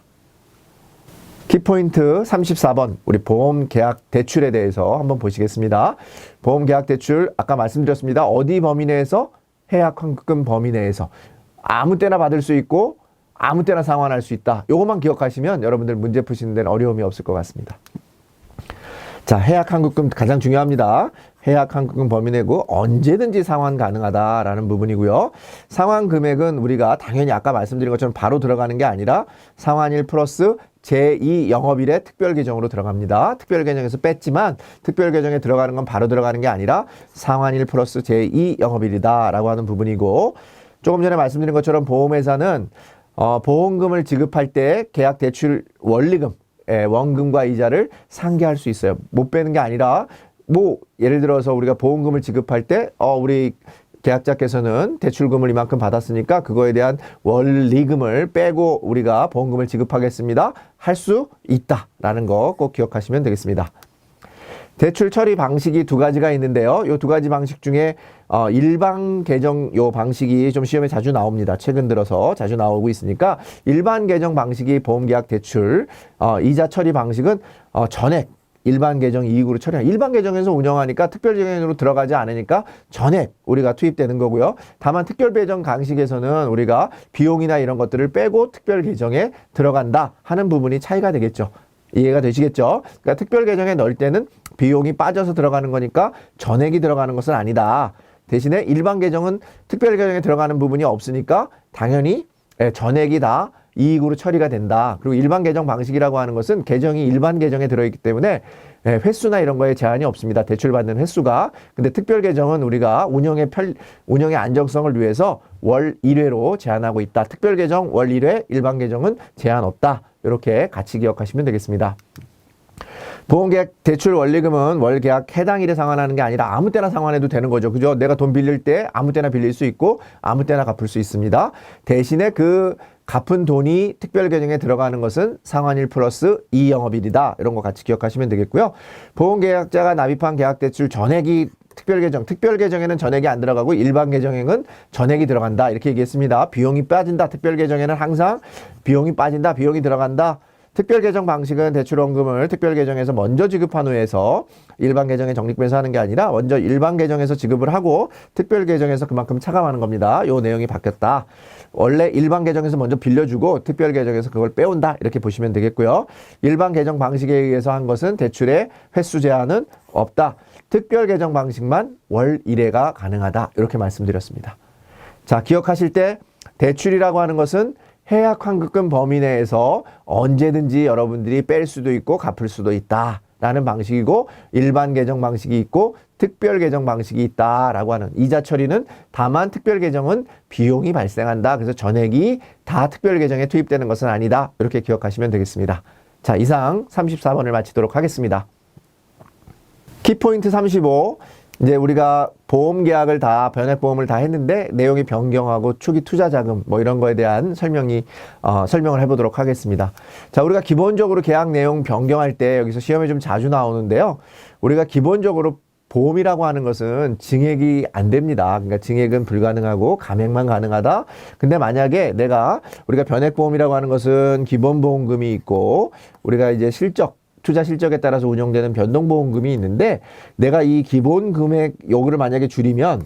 A: 키포인트 34번, 우리 보험계약 대출에 대해서 한번 보시겠습니다. 보험계약 대출 아까 말씀드렸습니다. 어디 범위 내에서? 해약 환급금 범위 내에서. 아무 때나 받을 수 있고 아무 때나 상환할 수 있다. 요것만 기억하시면 여러분들 문제 푸시는 데는 어려움이 없을 것 같습니다. 자, 해약 환급금 가장 중요합니다. 해약 환급금 범위 내고 언제든지 상환 가능하다라는 부분이고요. 상환 금액은 우리가 당연히 아까 말씀드린 것처럼 바로 들어가는 게 아니라 상환일 플러스 제2 영업일의 특별 계정으로 들어갑니다. 특별 계정에서 뺐지만 특별 계정에 들어가는 건 바로 들어가는 게 아니라 상환일 플러스 제2 영업일이다라고 하는 부분이고, 조금 전에 말씀드린 것처럼 보험회사는 보험금을 지급할 때 계약 대출 원리금, 원금과 이자를 상계할 수 있어요. 못 빼는 게 아니라 뭐 예를 들어서 우리가 보험금을 지급할 때 우리 계약자께서는 대출금을 이만큼 받았으니까 그거에 대한 원리금을 빼고 우리가 보험금을 지급하겠습니다. 할 수 있다라는 거 꼭 기억하시면 되겠습니다. 대출 처리 방식이 두 가지가 있는데요. 이 두 가지 방식 중에 일반 계정 요 방식이 좀 시험에 자주 나옵니다. 최근 들어서 자주 나오고 있으니까 일반 계정 방식이 보험계약 대출 이자 처리 방식은 전액 일반 계정 이익으로 처리하는 일반 계정에서 운영하니까 특별 계정으로 들어가지 않으니까 전액 우리가 투입되는 거고요. 다만 특별 계정 방식에서는 우리가 비용이나 이런 것들을 빼고 특별 계정에 들어간다 하는 부분이 차이가 되겠죠. 이해가 되시겠죠? 그러니까 특별 계정에 넣을 때는 비용이 빠져서 들어가는 거니까 전액이 들어가는 것은 아니다. 대신에 일반 계정은 특별 계정에 들어가는 부분이 없으니까 당연히 전액이 다 이익으로 처리가 된다. 그리고 일반 계정 방식이라고 하는 것은 계정이 일반 계정에 들어있기 때문에 횟수나 이런 거에 제한이 없습니다. 대출받는 횟수가. 근데 특별 계정은 우리가 운영의 안정성을 위해서 월 1회로 제한하고 있다. 특별 계정 월 1회, 일반 계정은 제한 없다. 이렇게 같이 기억하시면 되겠습니다. 보험계약 대출 원리금은 월계약 해당일에 상환하는 게 아니라 아무 때나 상환해도 되는 거죠. 그죠? 내가 돈 빌릴 때 아무 때나 빌릴 수 있고 아무 때나 갚을 수 있습니다. 대신에 그 갚은 돈이 특별 계정에 들어가는 것은 상환일 플러스 2영업일이다. 이런 거 같이 기억하시면 되겠고요. 보험계약자가 납입한 계약대출 전액이 특별 계정에는 전액이 안 들어가고 일반 계정에는 전액이 들어간다. 이렇게 얘기했습니다. 비용이 빠진다. 특별 계정에는 항상 비용이 빠진다. 비용이 들어간다. 특별 계정 방식은 대출원금을 특별 계정에서 먼저 지급한 후에서 일반 계정에 적립해서 하는 게 아니라 먼저 일반 계정에서 지급을 하고 특별 계정에서 그만큼 차감하는 겁니다. 요 내용이 바뀌었다. 원래 일반 계정에서 먼저 빌려주고 특별 계정에서 그걸 빼온다. 이렇게 보시면 되겠고요. 일반 계정 방식에 의해서 한 것은 대출의 횟수 제한은 없다. 특별 계정 방식만 월 1회가 가능하다. 이렇게 말씀드렸습니다. 자, 기억하실 때 대출이라고 하는 것은 해약 환급금 범위 내에서 언제든지 여러분들이 뺄 수도 있고 갚을 수도 있다 라는 방식이고, 일반 계정 방식이 있고 특별 계정 방식이 있다라고 하는, 이자 처리는 다만 특별 계정은 비용이 발생한다. 그래서 전액이 다 특별 계정에 투입되는 것은 아니다. 이렇게 기억하시면 되겠습니다. 자, 이상 34번을 마치도록 하겠습니다. 키포인트 35. 이제 우리가 보험 계약을 다, 변액보험을 다 했는데 내용이 변경하고 초기 투자 자금 뭐 이런 거에 대한 설명을 해보도록 하겠습니다. 자, 우리가 기본적으로 계약 내용 변경할 때 여기서 시험에 좀 자주 나오는데요. 우리가 기본적으로 보험이라고 하는 것은 증액이 안 됩니다. 그러니까 증액은 불가능하고 감액만 가능하다. 근데 만약에 우리가 변액보험이라고 하는 것은 기본보험금이 있고 우리가 이제 투자 실적에 따라서 운영되는 변동보험금이 있는데, 내가 이 기본 금액 요거를 만약에 줄이면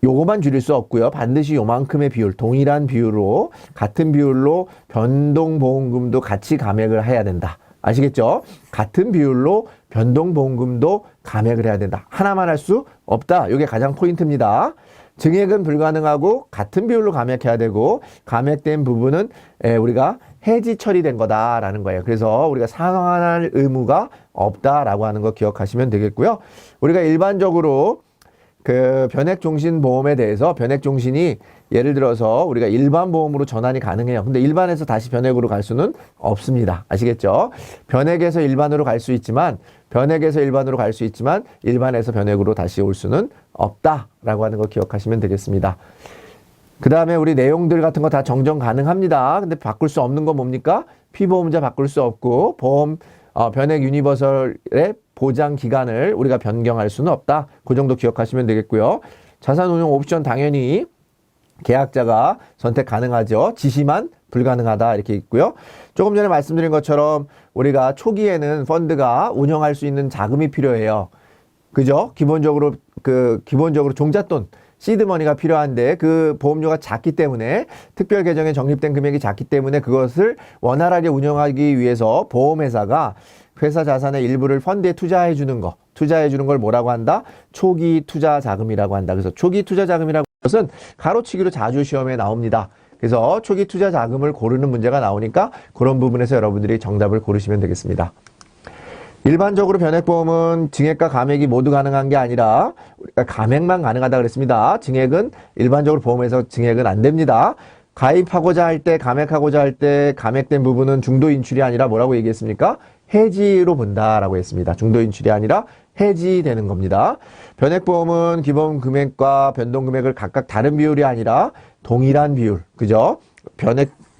A: 요거만 줄일 수 없고요. 반드시 요만큼의 비율, 동일한 비율로, 같은 비율로 변동보험금도 같이 감액을 해야 된다. 아시겠죠? 같은 비율로 변동보험금도 감액을 해야 된다. 하나만 할 수 없다. 이게 가장 포인트입니다. 증액은 불가능하고 같은 비율로 감액해야 되고, 감액된 부분은 우리가 해지 처리된 거다라는 거예요. 그래서 우리가 상환할 의무가 없다라고 하는 거 기억하시면 되겠고요. 우리가 일반적으로 그 변액종신보험에 대해서, 변액종신이 예를 들어서 우리가 일반 보험으로 전환이 가능해요. 근데 일반에서 다시 변액으로 갈 수는 없습니다. 아시겠죠? 변액에서 일반으로 갈 수 있지만, 일반에서 변액으로 다시 올 수는 없다라고 하는 거 기억하시면 되겠습니다. 그 다음에 우리 내용들 같은 거 다 정정 가능합니다. 근데 바꿀 수 없는 건 뭡니까? 피보험자 바꿀 수 없고, 변액 유니버설의 보장 기간을 우리가 변경할 수는 없다. 그 정도 기억하시면 되겠고요. 자산운용 옵션 당연히 계약자가 선택 가능하죠. 지시만 불가능하다. 이렇게 있고요. 조금 전에 말씀드린 것처럼 우리가 초기에는 펀드가 운영할 수 있는 자금이 필요해요. 그죠? 기본적으로 종잣돈, 시드머니가 필요한데 그 보험료가 작기 때문에, 특별 계정에 적립된 금액이 작기 때문에 그것을 원활하게 운영하기 위해서 보험회사가 회사 자산의 일부를 펀드에 투자해 주는 걸 뭐라고 한다? 초기 투자 자금이라고 한다. 그래서 초기 투자 자금이라고 하는 것은 가로치기로 자주 시험에 나옵니다. 그래서 초기 투자 자금을 고르는 문제가 나오니까 그런 부분에서 여러분들이 정답을 고르시면 되겠습니다. 일반적으로 변액보험은 증액과 감액이 모두 가능한 게 아니라 우리가 감액만 가능하다 그랬습니다. 증액은 일반적으로 보험에서 증액은 안 됩니다. 가입하고자 할 때, 감액하고자 할 때 감액된 부분은 중도 인출이 아니라 뭐라고 얘기했습니까? 해지로 본다라고 했습니다. 중도 인출이 아니라 해지되는 겁니다. 변액보험은 기본 금액과 변동 금액을 각각 다른 비율이 아니라 동일한 비율, 그죠?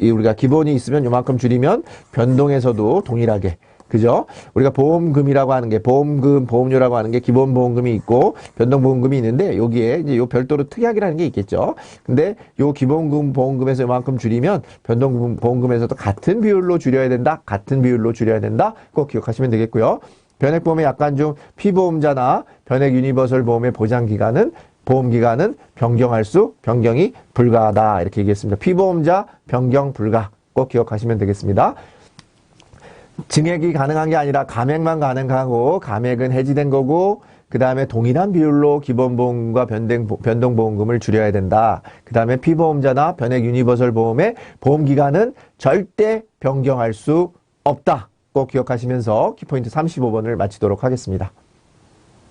A: 우리가 기본이 있으면 요만큼 줄이면 변동에서도 동일하게, 그죠? 우리가 보험금이라고 하는 게, 보험료라고 하는 게 기본 보험금이 있고 변동 보험금이 있는데 여기에 이제 요 별도로 특약이라는 게 있겠죠. 근데 요 기본금 보험금에서 요만큼 줄이면 변동 보험금에서도 같은 비율로 줄여야 된다. 같은 비율로 줄여야 된다. 꼭 기억하시면 되겠고요. 변액보험의 약간 좀 피보험자나 변액 유니버설 보험의 보험기간은 변경이 불가하다. 이렇게 얘기했습니다. 피보험자 변경 불가. 꼭 기억하시면 되겠습니다. 증액이 가능한 게 아니라 감액만 가능하고 감액은 해지된 거고 그 다음에 동일한 비율로 기본보험과 변동보험금을 줄여야 된다. 그 다음에 피보험자나 변액 유니버설 보험의 보험기간은 절대 변경할 수 없다. 꼭 기억하시면서 키포인트 35번을 마치도록 하겠습니다.